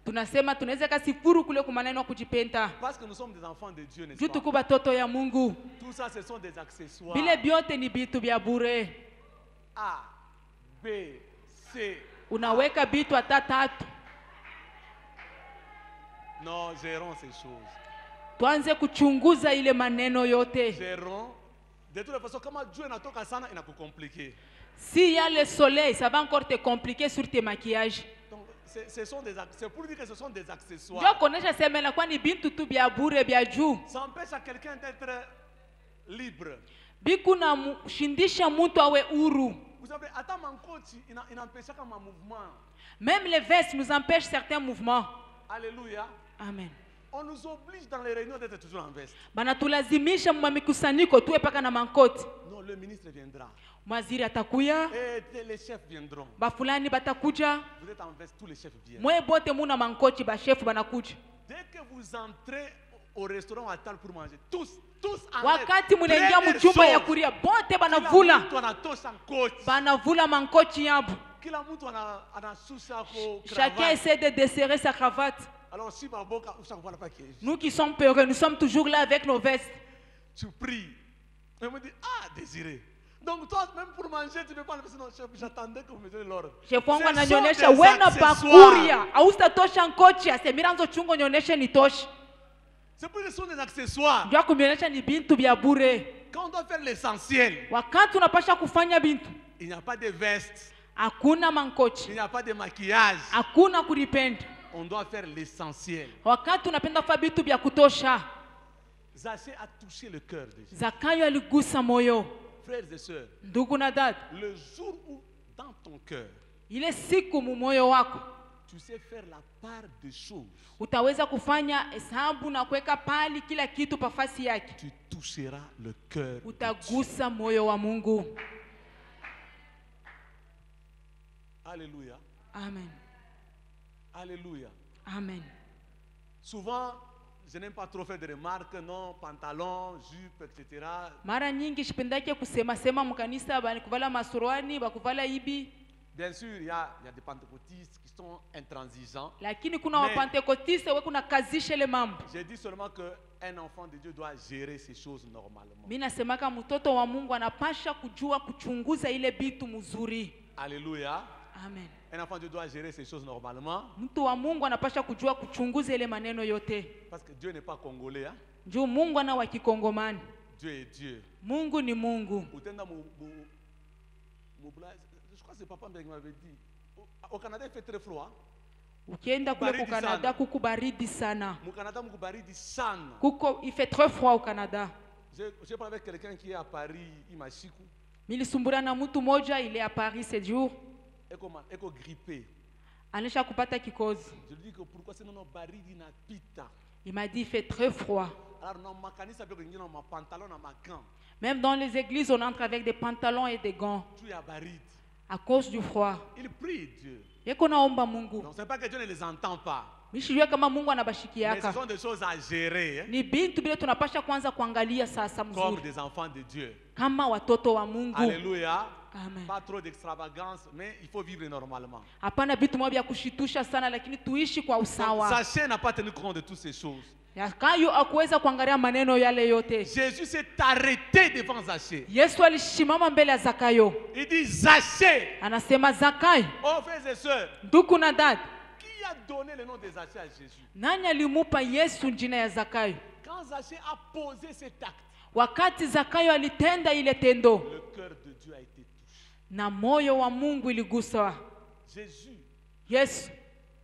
Tunasema tunaweza kasifuru kule kwa maneno ya kujipenda. Parce que nous sommes des enfants de Dieu, n'est-ce Juu pas? tuko batoto ya Mungu. Tout ça, ce sont des accessoires. Bile byote ni bitu vya bure. A, B, C. Unaweka bitu hata tatu. Non, gérons ces choses. Tuanze kuchunguza ile maneno yote. Gérons. De toute façon, comment Dieu n'a pas sana, il n'a pas compliqué. Si y a le soleil, ça va encore te compliquer sur tes maquillages. Donc, c'est pour dire que ce sont des Ndio accessoires. kuonesha sema na kwani bintu tu vya bure vya juu. Ça empêche à quelqu'un d'être libre. Biku na shindisha mtu awe huru. Vous savez, attends, mon coach, il n'empêche pas mon mouvement. Même les vestes nous empêchent certains mouvements. Alléluia. Amen. On nous oblige dans les réunions d'être toujours en veste. Banatulazimisha mamikusanyiko tuwe paka na mankoti. Non, le ministre viendra. Mwaziri atakuya, Et les chefs viendront. bafulani batakuja. Vous êtes en veste, tous les chefs viennent. Mwe bote muna mankoti, bashefu banakuja. Dès que vous entrez au restaurant à table pour manger. Tous enlèvent. wakati munaingia mchumba ya kuria bote banavula Kila mtu anatosha nkoti. banavula mankochi yabo. Kila mtu anasusa ko Chacun cravate. essaie de desserrer sa cravate. Alors si maboka ushakuvala pa keji. Nous qui sommes peureux, nous sommes toujours là avec nos vestes. Tu pries. Et me dit Désiré. Donc toi même pour manger tu ne peux pas le faire. Non, chef, j'attendais que vous me donniez l'ordre. Shefongo Ce sont ananionyesha des wena accessoires. pakuria ausitosha nkochi asemiranzo chungo nionyeshe nitoshe. C'est pour ce sont des accessoires. Ndio kunionyesha ni bintu vya bure. Quand on doit faire l'essentiel, Wakati unapasha kufanya bintu, il n'y a pas de veste, hakuna il mankochi, n'y a pas de maquillage. hakuna kulipenda. On doit faire l'essentiel. Wakati unapenda kufanya bintu vya kutosha. Zaché a touché le cœur de Jésus. Zakayo aligusa moyo. Frères et sœurs, Ndugu na dada, le jour où dans ton cœur, ile siku mu moyo wako tu sais faire la part des choses, utaweza kufanya hesabu na kuweka pali kila kitu pafasi yake, tu toucheras le cœur de Dieu. utagusa moyo wa Mungu. Alléluia. Amen. Alléluia. Amen. Souvent, je n'aime pas trop faire de remarques, non, pantalon, jupe, etc. Mara nyingi shipendake kusema sema mkanisa kuvala masuruani bakuvala ibi, Bien sûr, il y a des pentecôtistes qui sont intransigeants. lakini kuna Mais- wapentekotiste we kuna kazisha ile mambo. J'ai dit seulement qu'un enfant de Dieu doit gérer ces choses normalement. Mimi nasemaka mtoto wa Mungu anapasha kujua kuchunguza ile bitu mzuri. Alléluia. Amen. Un enfant de Dieu doit gérer ces choses normalement. Mtu wa Mungu anapasha kujua kuchunguza ile maneno yote. Parce que Dieu n'est pas congolais. Hein? Juu Mungu ana wa Kikongomani. Dieu est Dieu. Mungu ni Mungu. Utenda je crois que c'est papa qui m'avait dit. Au Canada, il fait très froid. Ukienda kule Baridi ku Canada sana. kuku baridi sana. Au Canada, il baridi sana. Kuko il fait très froid au Canada. J'ai parlé avec quelqu'un qui est à Paris, il m'a chiku. Milisumbura na mtu moja il est à Paris ce jour. Et qu'on grippé. Anisha kupata kikozi. Je lui dis que pourquoi c'est non baridi na pita. Il m'a dit il fait très froid. Alors non, ma canisa peut gagner ma pantalon na ma gant. Même dans les églises on entre avec des pantalons et des gants Tu es à baridi. à cause du froid. Il prie Dieu. Yeko naomba Mungu. Non, c'est pas que Dieu ne les entend pas. Mishijue kama Mungu Mais ce anabashikiaka. sont des choses à gérer. Hein, Ni bintu bile tunapasha kwanza kuangalia sasa comme mzuri. des enfants de Dieu. Kama watoto wa Mungu. Alléluia. Amen. Pas trop d'extravagance, mais il faut vivre normalement. Hapana vitu moja vya kushitusha sana lakini tuishi kwa usawa. Zaché n'a pas tenu compte de toutes ces choses. Zakayo akuweza kuangalia maneno yale yote. Jésus s'est arrêté devant Zaché. Yesu alishimama mbele ya Zakayo. Il dit Zaché. Anasema Zakayo, Oh frères et sœurs, ndugu na dada, qui a donné le nom de Zaché à Jésus? nani alimupa Yesu jina ya Zakayo? Quand Zaché a posé cet acte, Wakati Zakayo alitenda ile tendo, le cœur de Dieu a été touché. na moyo wa Mungu iliguswa. Jésus Yesu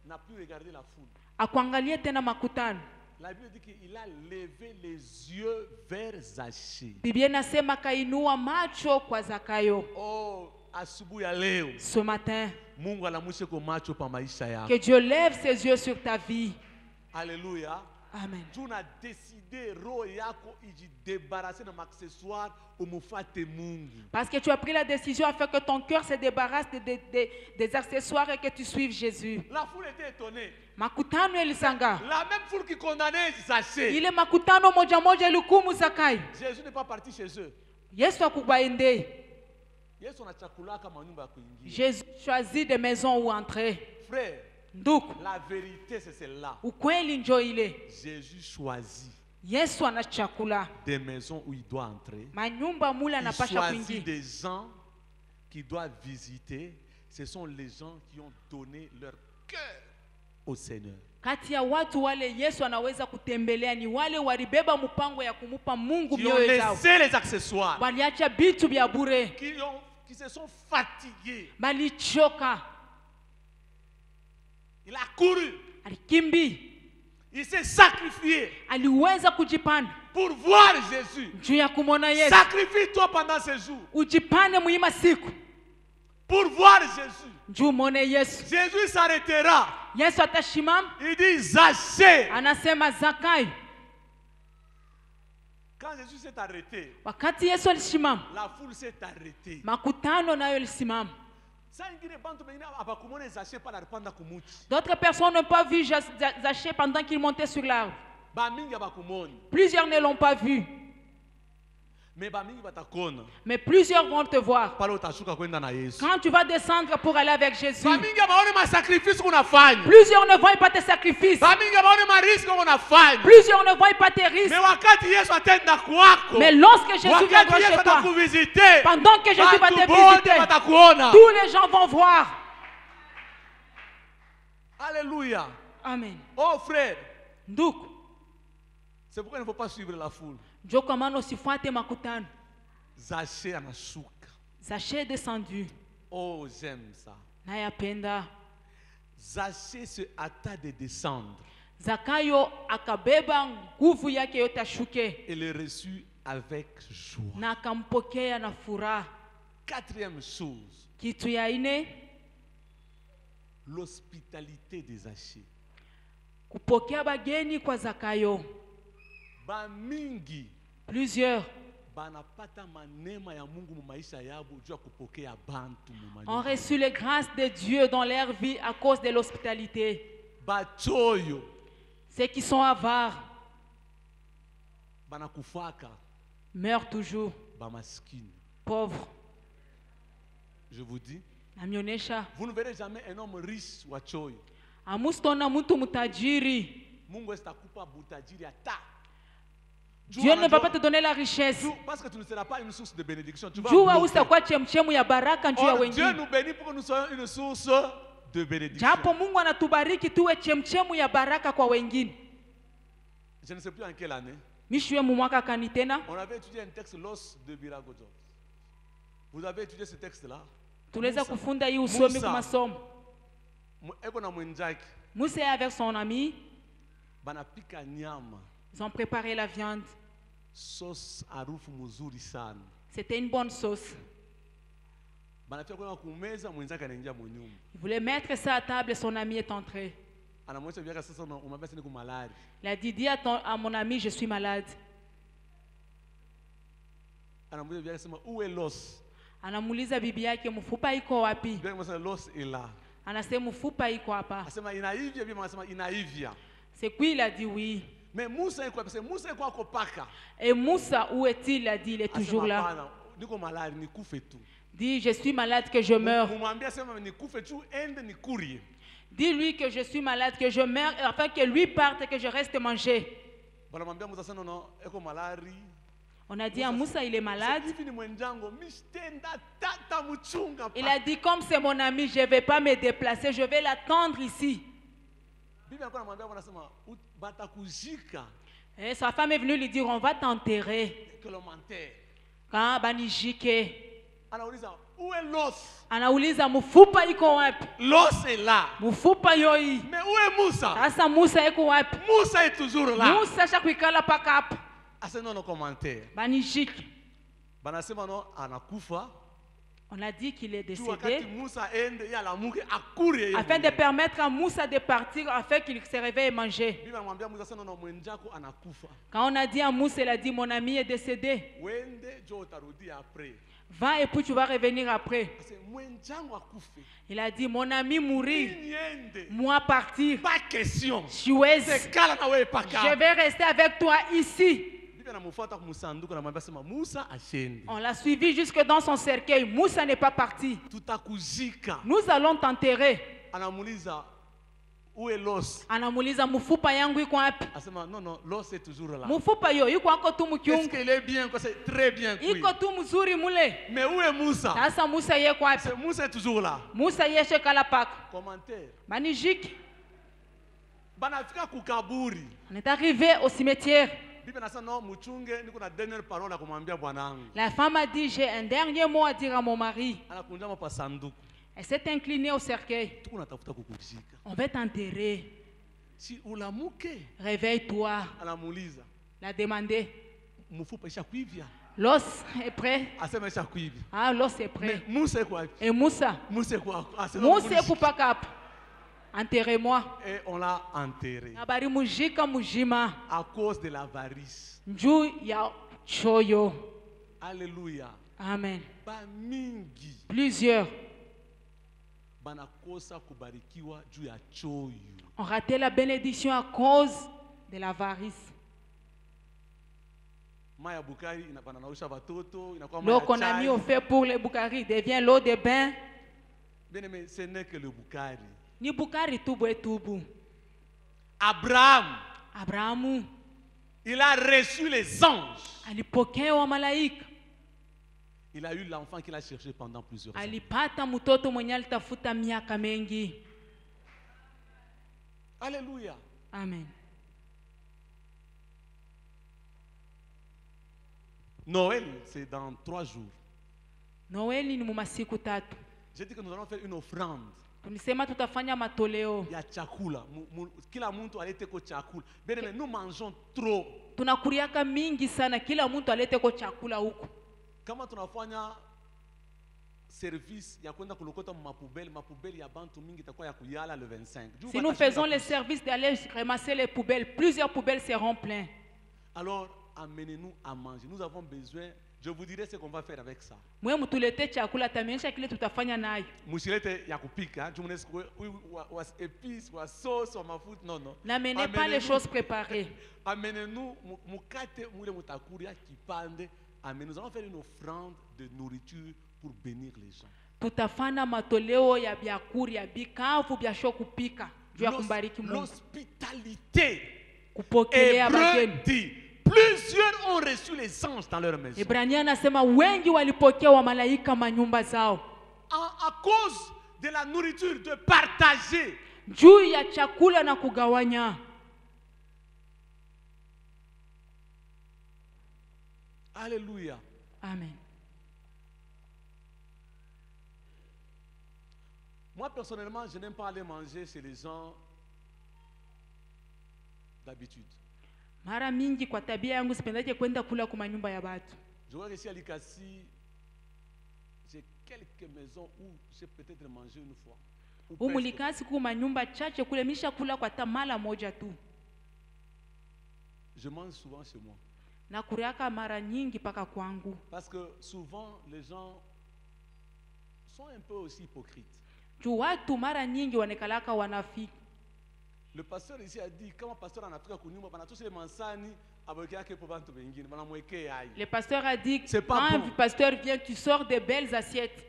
n'a plus regardé la foule. akuangalie tena makutano. La Bible dit qu'il a levé les yeux vers Zaché. Biblia inasema kainua macho kwa Zakayo. Oh, asubuhi ya leo Ce matin, Mungu anamwisha kwa macho pa maisha yako. que Dieu lève ses yeux sur ta vie. Alléluia. Amen. Tu as décidé roho yako ijidébarrasser de accessoires umufate Mungu. Parce que tu as pris la décision afin que ton cœur se débarrasse des accessoires et que tu suives Jésus. La foule était étonnée. Makutano elisanga. La même foule qui condamnait Zaché. Ile makutano moja moja ilikumu Zakayo. Jésus n'est pas parti chez eux. Yesu akubaende. Yesu anachakulaka manyumba ya kuingia. Jésus choisit des maisons où entrer. Frère, Ndugu, la vérité c'est celle-là. ukweli njo ile. Jésus choisit Yesu anachakula. des maisons où il doit entrer. Manyumba mule Il anapasha choisit kuingia. des gens qui doivent visiter. Ce sont les gens qui ont donné leur cœur au Seigneur. Kati ya watu wale Yesu anaweza kutembelea ni wale walibeba mpango ya kumupa Mungu Qui ont mioyo zao. laissé les accessoires. Waliacha bitu vya bure. Qui se sont fatigués. Balichoka. Il a couru. Alikimbi. Il s'est sacrifié Aliweza kujipanda. pour voir Jésus. Juu ya kumwona Yesu. Sacrifie-toi pendant ces jours Ujipande muima siku. pour voir Jésus. Juu mwone Yesu. Jésus s'arrêtera. Yesu atashimama. Il dit Zaché. Anasema Zakayo. Quand Jésus s'est arrêté, Wakati Yesu alisimama, la foule s'est arrêtée. makutano nayo ilisimama. Zaché par la répandre kumuchi. D'autres personnes n'ont pas vu Zaché pendant qu'il montait sur l'arbre. bamingi abakumoni. Plusieurs ne l'ont pas vu. Mais bamingi batakona. Mais plusieurs vont te voir. Pale utashuka kwenda na Yesu. Quand tu vas descendre pour aller avec Jésus, Bamingi abaone ma sacrifice kunafanya. plusieurs ne voient pas tes sacrifices. Bamingi abaone ma risque kunafanya. Plusieurs ne voient pas tes risques. Mais wakati Yesu atenda kwako. Mais lorsque Jésus viendra Wakati Yesu chez toi, atakuvisiter. pendant que Jésus va te Batu bote visiter, batakuona. tous les gens vont voir. Alléluia. Amen. Oh frère, Ndugu, c'est pourquoi il ne faut pas suivre la foule. ndio kwa maana usifuate makutano. Zaché anashuka. Zaché est descendu. Oh, j'aime ça. Naye apenda. Zaché se hâta de descendre Zakayo akabeba nguvu yake yote ashuke et le reçut avec joie. na akampokea na furaha. Quatrième chose, Kitu ya ine, l'hospitalité de Zaché. kupokea bageni kwa Zakayo. Bamingi Plusieurs banapata manema ya Mungu mu maisha yabo juu ya kupokea bantu mu ont maisha. reçu les grâces de Dieu dans leur vie à cause de l'hospitalité. Bachoyo Ceux qui sont avares banakufaka meurent toujours. bamaskini. Pauvres. Je vous dis, Namionesha. vous ne verrez jamais un homme riche wachoyo. Amusitona mtu mutajiri. Mungu estakupa butajiri ata. Dieu ne va pas te donner la richesse. Parce que tu ne seras pas une source de bénédiction. Tu vas Jua bloquer. usitakuwa chemchemu ya baraka juu ya Or, Dieu wengine. nous bénit pour que nous soyons une source de bénédiction. Japo Mungu anatubariki tuwe chemchemu ya baraka kwa wengine. Je ne sais plus en quelle année. Mishwe mu mwaka kani tena? On avait étudié un texte, l'os de Biragojo. Vous avez étudié ce texte-là? Tuliweza kufunda hii usomi Musa. kwa masomo. Eko na mwenzake Musa avec son ami, banapika nyama ils ont préparé la viande. sauce harufu mzuri sana. C'était une bonne sauce. Banafika kwa kumeza, mwenzake anaingia mwenyumba. Il voulait mettre ça à table et son ami est entré. Anamwonyesha biaka sasa umwambia sasa niko malari. Il a dit, dis à mon ami, je suis malade. Anamwambia biaka sema uwe los. Anamuuliza bibi yake, mfupa iko wapi? Biaka msema los ila. Anasema mfupa iko hapa. Asema inaivya, bibi anasema inaivya. C'est qui il a dit oui. Mais Musa iko parce que Musa iko akopaka. Et Moussa, où est-il? Il a dit, il est toujours Asema là. hapana, niko malari nikufe tu. Dit, je suis malade, que je meurs. Mumwambia sema nikufe tu ende nikurie. Dis-lui que je suis malade, que je meurs, afin que lui parte et que je reste manger. Banamwambia Musa sasa no eko malari. On a dit à Moussa, il est malade. Hivi ni mwenjango mishtenda tata mchunga. Il a dit, comme c'est mon ami, je ne vais pas me déplacer, je vais l'attendre ici. Bibi alikuwa anamwambia anasema batakuzika Et sa femme est venue lui dire, on va t'enterrer. que le menteur. Quand banijike, Anauliza uwe los. anauliza mfupa iko wapi? Los est là. Mfupa yoi. Mais où est Moussa? Sasa Musa iko wapi? Moussa est toujours là. Musa shakuikala paka hapa. Asa non commentaire. Banijike. Banasema no anakufa. On a dit qu'il est Tu wakati décédé Moussa ende ya la muke akure. afin de permettre à Moussa de partir afin qu'il se réveille et manger. Bibi anamwambia Moussa sasa no mwenjako anakufa. Quand on a dit à Moussa, il a dit, mon ami est décédé. Wende jo utarudi après. Va et puis tu vas revenir après. Asa mwenjango akufe. Il a dit, mon ami mourir, Niende. moi partir. Pas question. Chouez, C'est kala na wewe paka. je vais rester avec toi ici. Bibi anamfuata kumsanduku anamwambia sema Moussa ashende. On l'a suivi jusque dans son cercueil. Moussa n'est pas parti. Tutakuzika. Nous allons t'enterrer. Anamuuliza où est l'os? Anamuuliza mfupa yangu iko wapi? Asema non, l'os est toujours là. Mfupa yo iko ako tu Est-ce mkiungu. qu'il est bien? C'est très bien cuit. Iko tu mzuri mule. Mais où est Moussa? Sasa Musa yeko wapi? Moussa est toujours là. Musa yeshe kala paka. Commentaire. Banijike. Banafika kukaburi. On est arrivé au cimetière. Bibi anasema no mchunge niko na dernière parole ya kumwambia bwanangu. La femme a dit, j'ai un dernier mot à dire à mon mari. Anakunjama pa sanduku. Elle s'est inclinée au cercueil. Tuko natafuta kukuzika. On va t'enterrer. Si ulamuke. Réveille-toi. Anamuuliza. Il a demandé. Mfupa isha kuivya. L'os est prêt. Asema isha kuivya. Ah, l'os est Mais prêt. Moussa est quoi? Et Moussa. Moussa est quoi? Moussa est kupakap. Enterrez-moi. Et on l'a enterré. Nabari mujika mujima. À cause de l'avarice. Njuu ya choyo. Alléluia. Amen. Bamingi Plusieurs banakosa kubarikiwa juu ya choyo. ont raté la bénédiction à cause de l'avarice. Maya Bukari inapanausha watoto, inakuwa L'eau maya qu'on a mis au chai. feu pour les Bukari devient l'eau de bain. Bien aimé, ce n'est que le Bukari. Ni Bukari tubu et tubu. Abraham, Abrahamu il a reçu les anges. alipokea wa malaika. Il a eu l'enfant qu'il a cherché pendant plusieurs années. Alipata mtoto mwenye alitafuta miaka mengi. Alléluia. Amen. Noël, c'est dans 3 jours. Noeli ni mumasiku tatu. J'ai dit que nous allons faire une offrande. Tulisema tutafanya matoleo. Il y a chakula. Kila muntu alete ko chakula. Bien aimé, nous mangeons trop. Tunakuriaka mingi sana, kila mtu alete ko chakula huku. Kama tunafanya service ya kwenda kulokota mapubeli ya bantu mingi itakuwa ya kuyala le 25. Si nous faisons le service d'aller ramasser les poubelles, plusieurs poubelles seront pleines. Alors, amenez-nous à manger. Nous avons besoin, je vous dirai ce qu'on va faire avec ça. Mwe mtulete chakula, tamionyesha kile tutafanya nayo. Musilete ya kupika, jumnes wa épices, wa sauce, wa mafuta, non. N'amenez pas les choses préparées. Amenez-nous mukate mule mutakuria kipande. Amen. Nous allons faire une offrande de nourriture pour bénir les gens. Tutafanya matoleo ya byakuri ya bikavu byasho kupika juu ya kumbariki Mungu. L'hospitalité. Kupokelea bageni. Hébreu dit, plusieurs ont reçu les anges dans leur maison. Ibrania anasema wengi walipokea wa malaika manyumba zao. À cause de la nourriture, de partager. Juu ya chakula na kugawanya. Alléluia. Amen. Moi, personnellement, je n'aime pas aller manger chez les gens d'habitude. Mara mingi kwa tabia yangu sipendaje kwenda kula kwa manyumba ya watu. Je vois ici à Likasi, j'ai quelques maisons où j'ai peut-être mangé une fois. Umulikasi kwa manyumba chache kule misha kula kwa tamala moja tu. Je mange souvent chez moi. Na kuriaka mara nyingi paka kwangu. Parce que souvent les gens sont un peu aussi hypocrites. Juu watu mara nyingi wanekalaka wanafiki. Le pasteur ici a dit, quand le pasteur en Afrique a tous les mansani, le pasteur a dit, quand bon. un pasteur vient, tu sors de belles assiettes.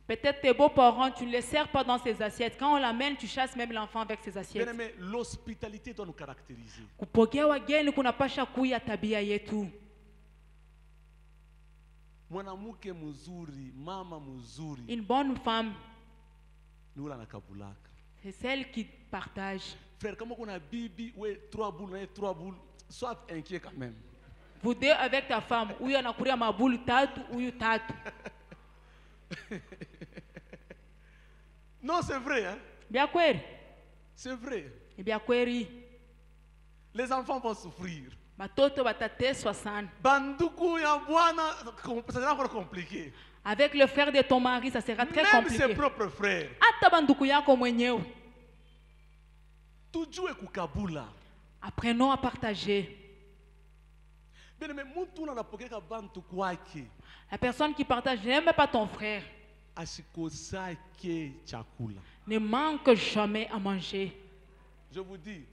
Peut-être tes beaux-parents, tu ne les sers pas dans ces assiettes. Quand on l'amène, tu chasses même l'enfant avec ces assiettes. Mais l'hospitalité doit nous caractériser. Kupokea wageni kunapasha kuya tabia yetu. Mwanamke mzuri, mama mzuri. Une bonne femme, c'est celle qui partage. Frère, comment on a bibi, ouais, 3 boules, sois inquiet quand même. Vous deux avec ta femme, ou yana kuria mabulu tatu, ou tatu. Non, c'est vrai, hein? Bien kweli? C'est vrai. Bien kweli. Les enfants vont souffrir. Batoto batateswa sana. Banduku ya bwana, ça sera encore compliqué. Avec le frère de ton mari, ça sera très compliqué. Même ses propres frères. Ata banduku yako mwenyewe. Tujue kukabula. Apprenons à partager. La personne qui partage n'aime pas ton frère. Ne manque jamais à manger. Je vous dis,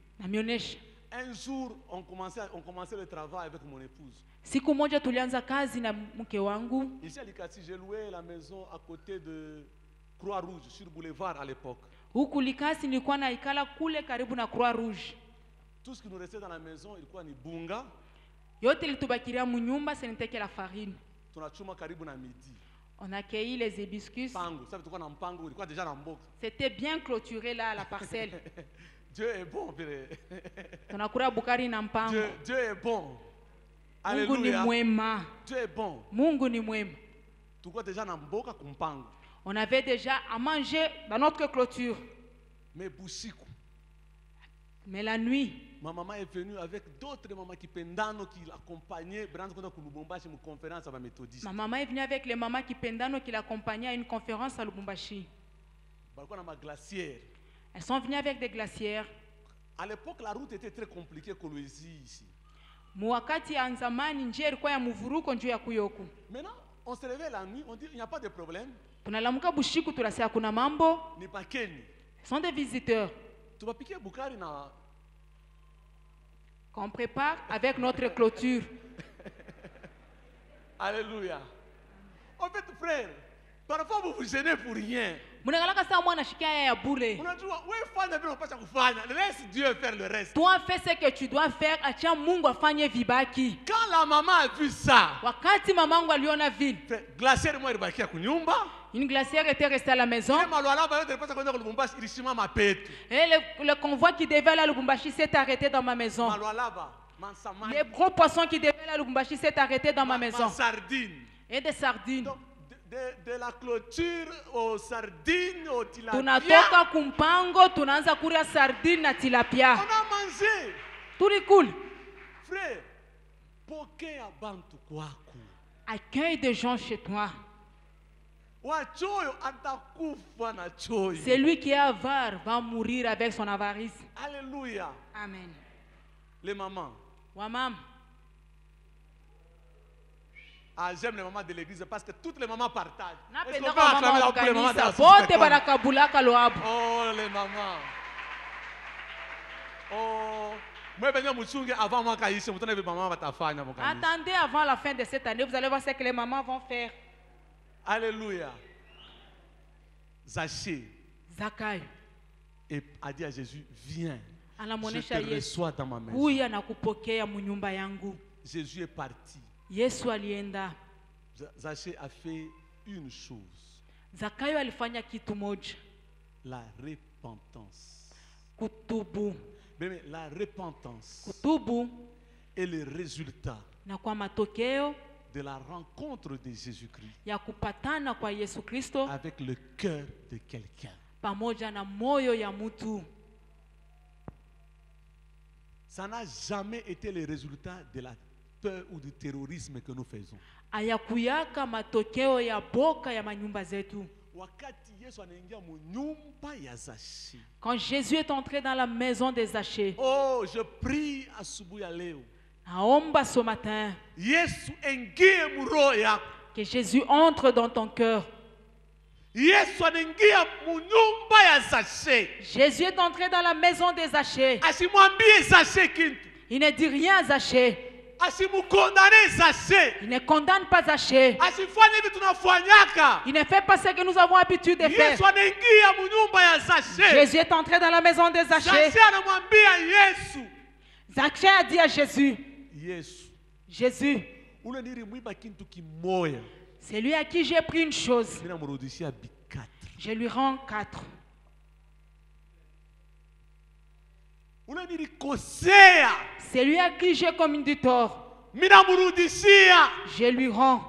un jour, on commençait le travail avec mon épouse. Siku moja tulianza kazi na mke wangu. Ici à Likasi, j'ai loué la maison à côté de Croix-Rouge, sur Boulevard à l'époque. Huku Likasi nilikuwa naikala kule karibu na Croix-Rouge. Tout ce qui nous restait dans la maison, ilikuwa ni bunga. Yote litubakiria munyumba, c'était la farine. Tunachuma karibu na midi. On a cueilli les hibiscus. Pango, ça veut dire qu'on a pango, ilikuwa déjà dans mboka. C'était bien clôturé là, la parcelle. Dieu est bon, frère. Tunakula bukari na mpango. Dieu est bon. Mungu ni mwema. Dieu est bon. Mungu ni mwema. Tulikuwa déjà dans mboka kumpango. On avait déjà à manger dans notre clôture. Mais busiku. Mais la nuit, ma maman est venue avec d'autres mamans qui pendano qui l'accompagnaient brand contre Lubumbashi une conférence à la méthodiste. Ma maman est venue avec les mamans qui pendano qui l'accompagnaient à une conférence à Lubumbashi. Balkona ma glacière. Elles sont venues avec des glacières. À l'époque la route était très compliquée Kolwezi ici. Muwakati ya nzamani njia ilikuwa ya mvuruko njoo ya kuyoku. Maintenant On se réveille la nuit, on dit il n'y a pas de problème. Tunalamuka bushiku tunasema kuna mambo. Ni pakeni. Ce sont des visiteurs Tu vas piquer Bukari na. qu'on prépare avec notre clôture. Alléluia. En fait, frère, parfois vous vous gênez pour rien. Munagalaka saa mwana shikia ya bure. Unajua wewe fanya vile unapaswa kufanya. Laisse Dieu faire le reste. Toi fais ce que tu dois faire, acha Mungu afanye vibaki. Quand la maman a vu ça, Wakati mamangu aliona vile, glacière moi ilibakia kunyumba. une glacière était restée à la maison. Ile malwala bayo ilipaswa kwenda kulubumbashi ilishima mapetu. Et le convoi qui devait aller à Lubumbashi s'est arrêté dans ma maison. Malwala ba, mansamani. Les gros poissons qui devaient aller à Lubumbashi s'est arrêté dans ma maison. Sardine. Et des sardines. Donc, de la clôture aux sardines, aux tilapia. Tunatoka kumpango, tunaanza kuria sardine na tilapia. On a mangé. Tulikula. Frère, pokea bantu kwako. Accueille des gens chez toi. Wachoyo atakufa na choyo. Celui qui est avare va mourir avec son avarice. Alléluia. Amen. Les mamans. Wamam. Ah, j'aime les mamans de l'église parce que toutes les mamans partagent. Est-ce qu'on Napenda peut kwa acclamer mama là pour les mamans de la organisa. Bote Suspecom? barakabulaka loabu. Oh, les mamans. Oh. Moi, je vais vous avant moi, quand je suis maman, batafanya mon kanisa. Attendez avant la fin de cette année, vous allez voir ce que les mamans vont faire. Alléluia. Zachée Zakayo a dit à Jésus, viens. Je anamuonesha te Yesu, reçois dans ma maison. huyu anakupokea munyumba yangu. Jésus est parti. Yesu alienda. Zachée a fait une chose. Zakayo alifanya kitu moja, La repentance. kutubu. Mais la repentance Kutubu est le résultat na kwa matokeo de la rencontre de Jésus-Christ ya kupatana kwa Yesu Kristo avec le cœur de quelqu'un. pamoja na moyo ya mtu. Ça n'a jamais été le résultat de la peur ou du terrorisme que nous faisons. Ayakuyaka matokeo ya boka ya manyumba zetu. Wakati Yesu anaingia mu nyumba ya Zachée. Quand Jésus est entré dans la maison des Zachée, Oh, je prie asubuhi ya leo. naomba ce matin Yesu ingie mu roho yako. que Jésus entre dans ton cœur. Yesu anaingia mu nyumba ya Zachée. Jésus est entré dans la maison des Zachée. Asimwambie Zachée kintu. Il ne dit rien à Zachée. Asimukondane Zachée. Il ne condamne pas Zachée. Asifanye vitu tunafanyaka. Il ne fait pas ce que nous avons l'habitude de faire. Yesu anaingia mu nyumba ya Zachée. Jésus est entré dans la maison des Zachée. Zachée anamwambia Yesu. Zachée a dit à Jésus, Yesu, Jésus, ule nilimwiba kintu kimoya. c'est lui à qui j'ai pris une chose. Mimi namrudishia B4. Je lui rends 4. Ule nilikosea. C'est lui à qui j'ai commis du tort. Mimi namrudishia. Je lui rends.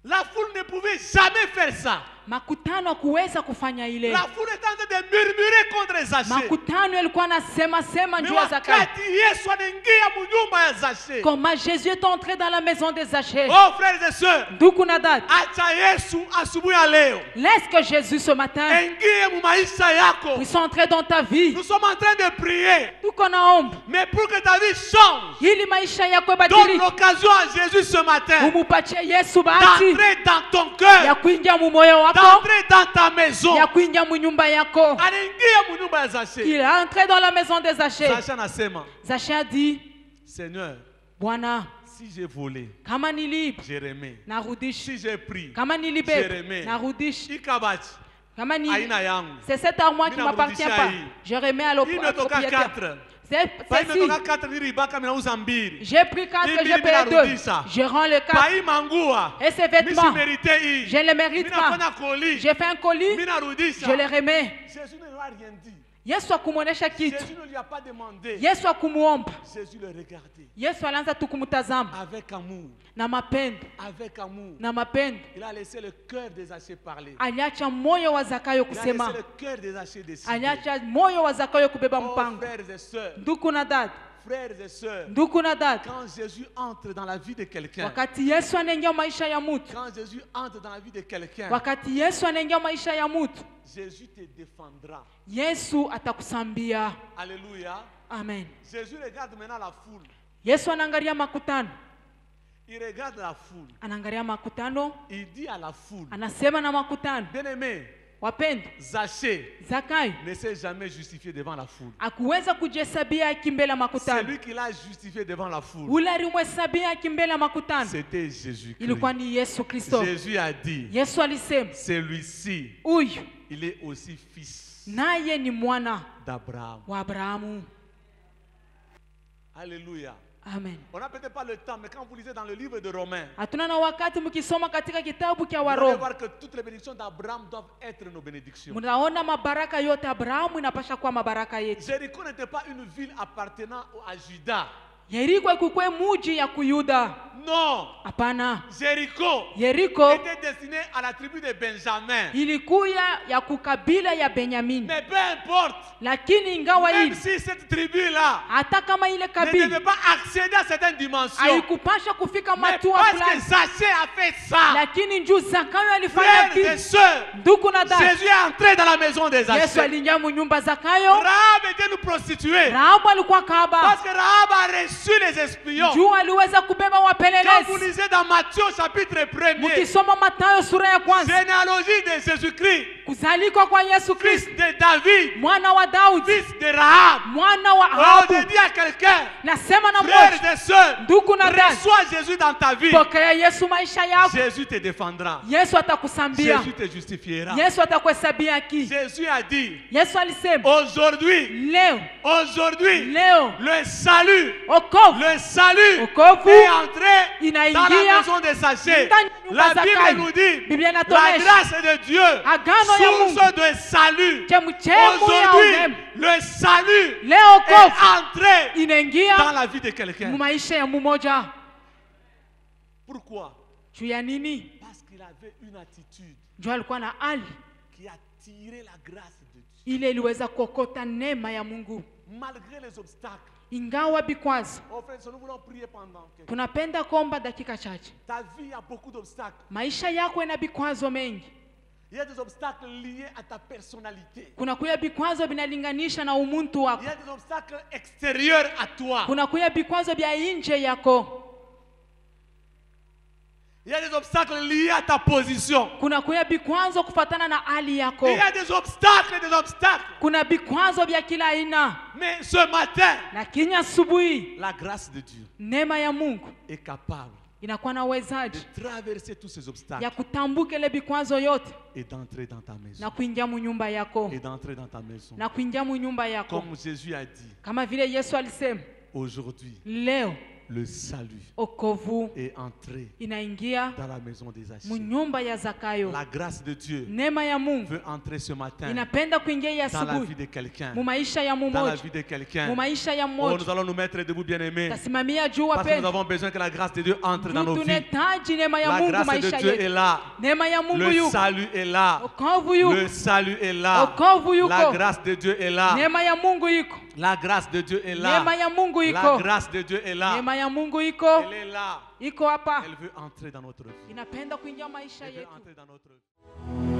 La foule ne pouvait jamais faire ça. Makutano kuweza kufanya ile. La foule est en train de murmurer contre Zachée. Makutano yalikuwa nasema sema Mais juu ya Zakayo. wakati Yesu anaingia mu nyumba ya Zachée. Comment Jésus est entré dans la maison des Zachée. Oh frères et sœurs, Ndugu na dada, acha Yesu asubuhi ya leo. laisse que Jésus ce matin Ingie mu maisha yako. puisse entrer dans ta vie. Nous sommes en train de prier. Tuko naomba Mais pour que ta vie change, ili maisha yako donne ibadilike. l'occasion à Jésus ce matin Umupatie Yesu bahati d'entrer dans ton ya cœur, kuingia mu moyo wako, d'entrer dans ta maison. ya kuingia mu nyumba yako. Anaingia mu nyumba ya Zachée. Il est entré dans la maison des Zachée. Zachée anasema, Zachée a dit, Seigneur, Bwana, si j'ai volé, kama niliiba je remets. narudisha, Si j'ai pris, kama je nilibeba remets. narudisha, Ikabati, kama ni aina yangu. c'est cette armoire qui Mina m'appartient mrudishia pas. hii. Je remets à Hii imetoka propriétaire. 4. C'est Pa imetoka ceci. 4 nilibaka minauza mbili. J'ai pris 4, Hii j'ai mbili payé 2. minarudisha. Je rends le 4. Pa hii mangua. Et ces vêtements, Mimi mérité hii. je ne les mérite pas. Minafanya colis. J'ai fait un colis, Minarudisha. je les remets. Jésus ne lui a rien dit. Yesu akumwonesha kitu. Jésus ne lui a pas demandé. Yesu akumuomba. Jésus le regardait Yesu alianza tu kumtazama avec amour. na mapendo, Avec amour. na mapendo. Il a laissé le cœur des Zachée parler. Aliacha moyo wa Zakayo Il a kusema. laissé le cœur des Zachée décider. Aliacha moyo wa Zakayo kubeba Oh, mpango. frères et sœurs, Ndugu na dada, frères et sœurs, ndugu na dada, quand Jésus entre dans la vie de quelqu'un, wakati Yesu anaingia maisha ya mtu, quand Jésus entre dans la vie de quelqu'un, wakati Yesu anaingia maisha ya mtu, Jésus te défendra. Yesu atakusambia. Alléluia. Amen. Jésus regarde maintenant la foule. Yesu anaangalia makutano. Il regarde la foule. anaangalia makutano, Il dit à la foule, anasema na makutano, bien-aimé, wapendwa, Zachée Zakayo ne s'est jamais justifié devant la foule. akuweza kujihesabia haki mbele ya makutano. Celui qui l'a justifié devant la foule, Ule alimhesabia haki mbele ya makutano c'était Jésus-Christ. ilikuwa ni Yesu Kristo. Jésus a dit, Yesu alisema celui-ci, huyu il est aussi fils naye ni mwana d'Abraham. wa Abrahamu. Alléluia. Amen. On n'a peut-être pas le temps, mais quand vous lisez dans le livre de Romains, Hatuna na wakati mkisoma katika kitabu cha vous allez Waroma, voir que toutes les bénédictions d'Abraham doivent être nos bénédictions. mnaona mabaraka yote Abrahamu inapasha kuwa mabaraka yetu. Jéricho n'était pas une ville appartenant à Juda. Yeriko ikukwe muji ya Kuyuda. Non. Hapana. Jéricho Yeriko était destiné à la tribu de Benjamin. ilikuya ya kukabila ya Benyamini. Mais peu importe, Lakini ingawa même hivi, si cette tribu-là hata kama ile ne kabila devait pas accéder à certaines dimensions, haikupasha kufika mais matua parce que fulani, Zachée a fait ça, lakini njuu Zakayo alifanya frères et kitu. sœurs, Ndugu na dada, Jésus est entré dans la maison des Yesu Zachée. aliingia munyumba Zakayo. Rahab était une prostituée Rahabu alikuwa kahaba. parce que Rahab a reçu les espions. Juu aliweza kubeba Quand vous wapelelezi. lisez dans Matthieu chapitre 1er, Mkisoma Mathayo sura ya kwanza, généalogie de Jésus-Christ, kuzalikwa kwa Yesu fils Kristo, de David, mwana wa Daudi, fils de Rahab. mwana wa Oh, je Ahabu. dis à quelqu'un, Nasema na frères mmoja, et sœurs, ndugu na dada, reçois Jésus dans ta vie. pokea Yesu maisha yako. Jésus te défendra. Yesu atakusambia. Jésus te justifiera. Yesu atakuhesabia haki. Jésus a dit, Yesu alisema aujourd'hui, leo le salut, okovu le salut Okovu est entré dans inaingia la maison de Zachée. ndani ya nyumba La za Bible Zakayo. nous dit, Biblia la inatuonyesha grâce de Dieu, agano ya Mungu, source de salut. chemchemu ya Aujourd'hui, umeme. le salut Leo est okovu entré dans inaingia la vie de quelqu'un. maisha ya mmoja. Pourquoi? Juu ya nini? Parce qu'il avait une attitude Juu alikuwa na hali qui a tiré la grâce de Dieu. ile iliweza kuokota neema ya Mungu Malgré les obstacles. ingawa vikwazo. Oh frère, nous voulons prier pendant quelques... Tunapenda kuomba dakika chache. Ta vie a beaucoup d'obstacles. Maisha yako yana vikwazo mengi. Il y a des obstacles liés à ta personnalité. Kuna kuya vikwazo vinalinganisha na umuntu wako. Il y a des obstacles extérieurs à toi. Kuna kuya vikwazo vya nje yako. Il y a des obstacles liés à ta position. Kuna kuya vikwazo kufatana na hali yako. Il y a des obstacles. Kuna vikwazo vya kila aina. Mais ce matin, Lakini asubuhi la grâce de Dieu neema ya Mungu est capable inakuwa na de uwezaji traverser tous ces ya obstacles kutambuka ile vikwazo yote et d'entrer dans ta maison. na kuingia mu nyumba yako, Et d'entrer dans ta maison. na kuingia mu nyumba yako, Comme Jésus a dit, kama vile Yesu alisema, aujourd'hui, leo le salut okovu est entré inaingia dans la maison des Zachée. mu nyumba ya Zakayo. La grâce de Dieu Neema ya Mungu veut entrer ce matin inapenda kuingia ya dans la vie asubuhi de quelqu'un. mu maisha ya Dans la mmoja, vie de quelqu'un. mu maisha ya Oh, nous mmoja. allons nous mettre debout, bien-aimés. Tasimamia juu Parce que nous wapendwa, avons besoin que la grâce de Dieu entre dans nos juu vies. tunahitaji neema ya La Mungu grâce de maisha Dieu est yetu. là. Neema ya Mungu Le yuko, salut est là. okovu yuko, Le salut est là. okovu yuko, La grâce de Dieu est là. neema ya Mungu iko, La grâce de Dieu est là. neema ya Mungu La iko, grâce de Dieu est là. neema ya Mungu iko, Elle est là. iko hapa, Elle veut entrer dans notre vie. inapenda kuingia maisha Elle veut yetu. entrer dans notre vie.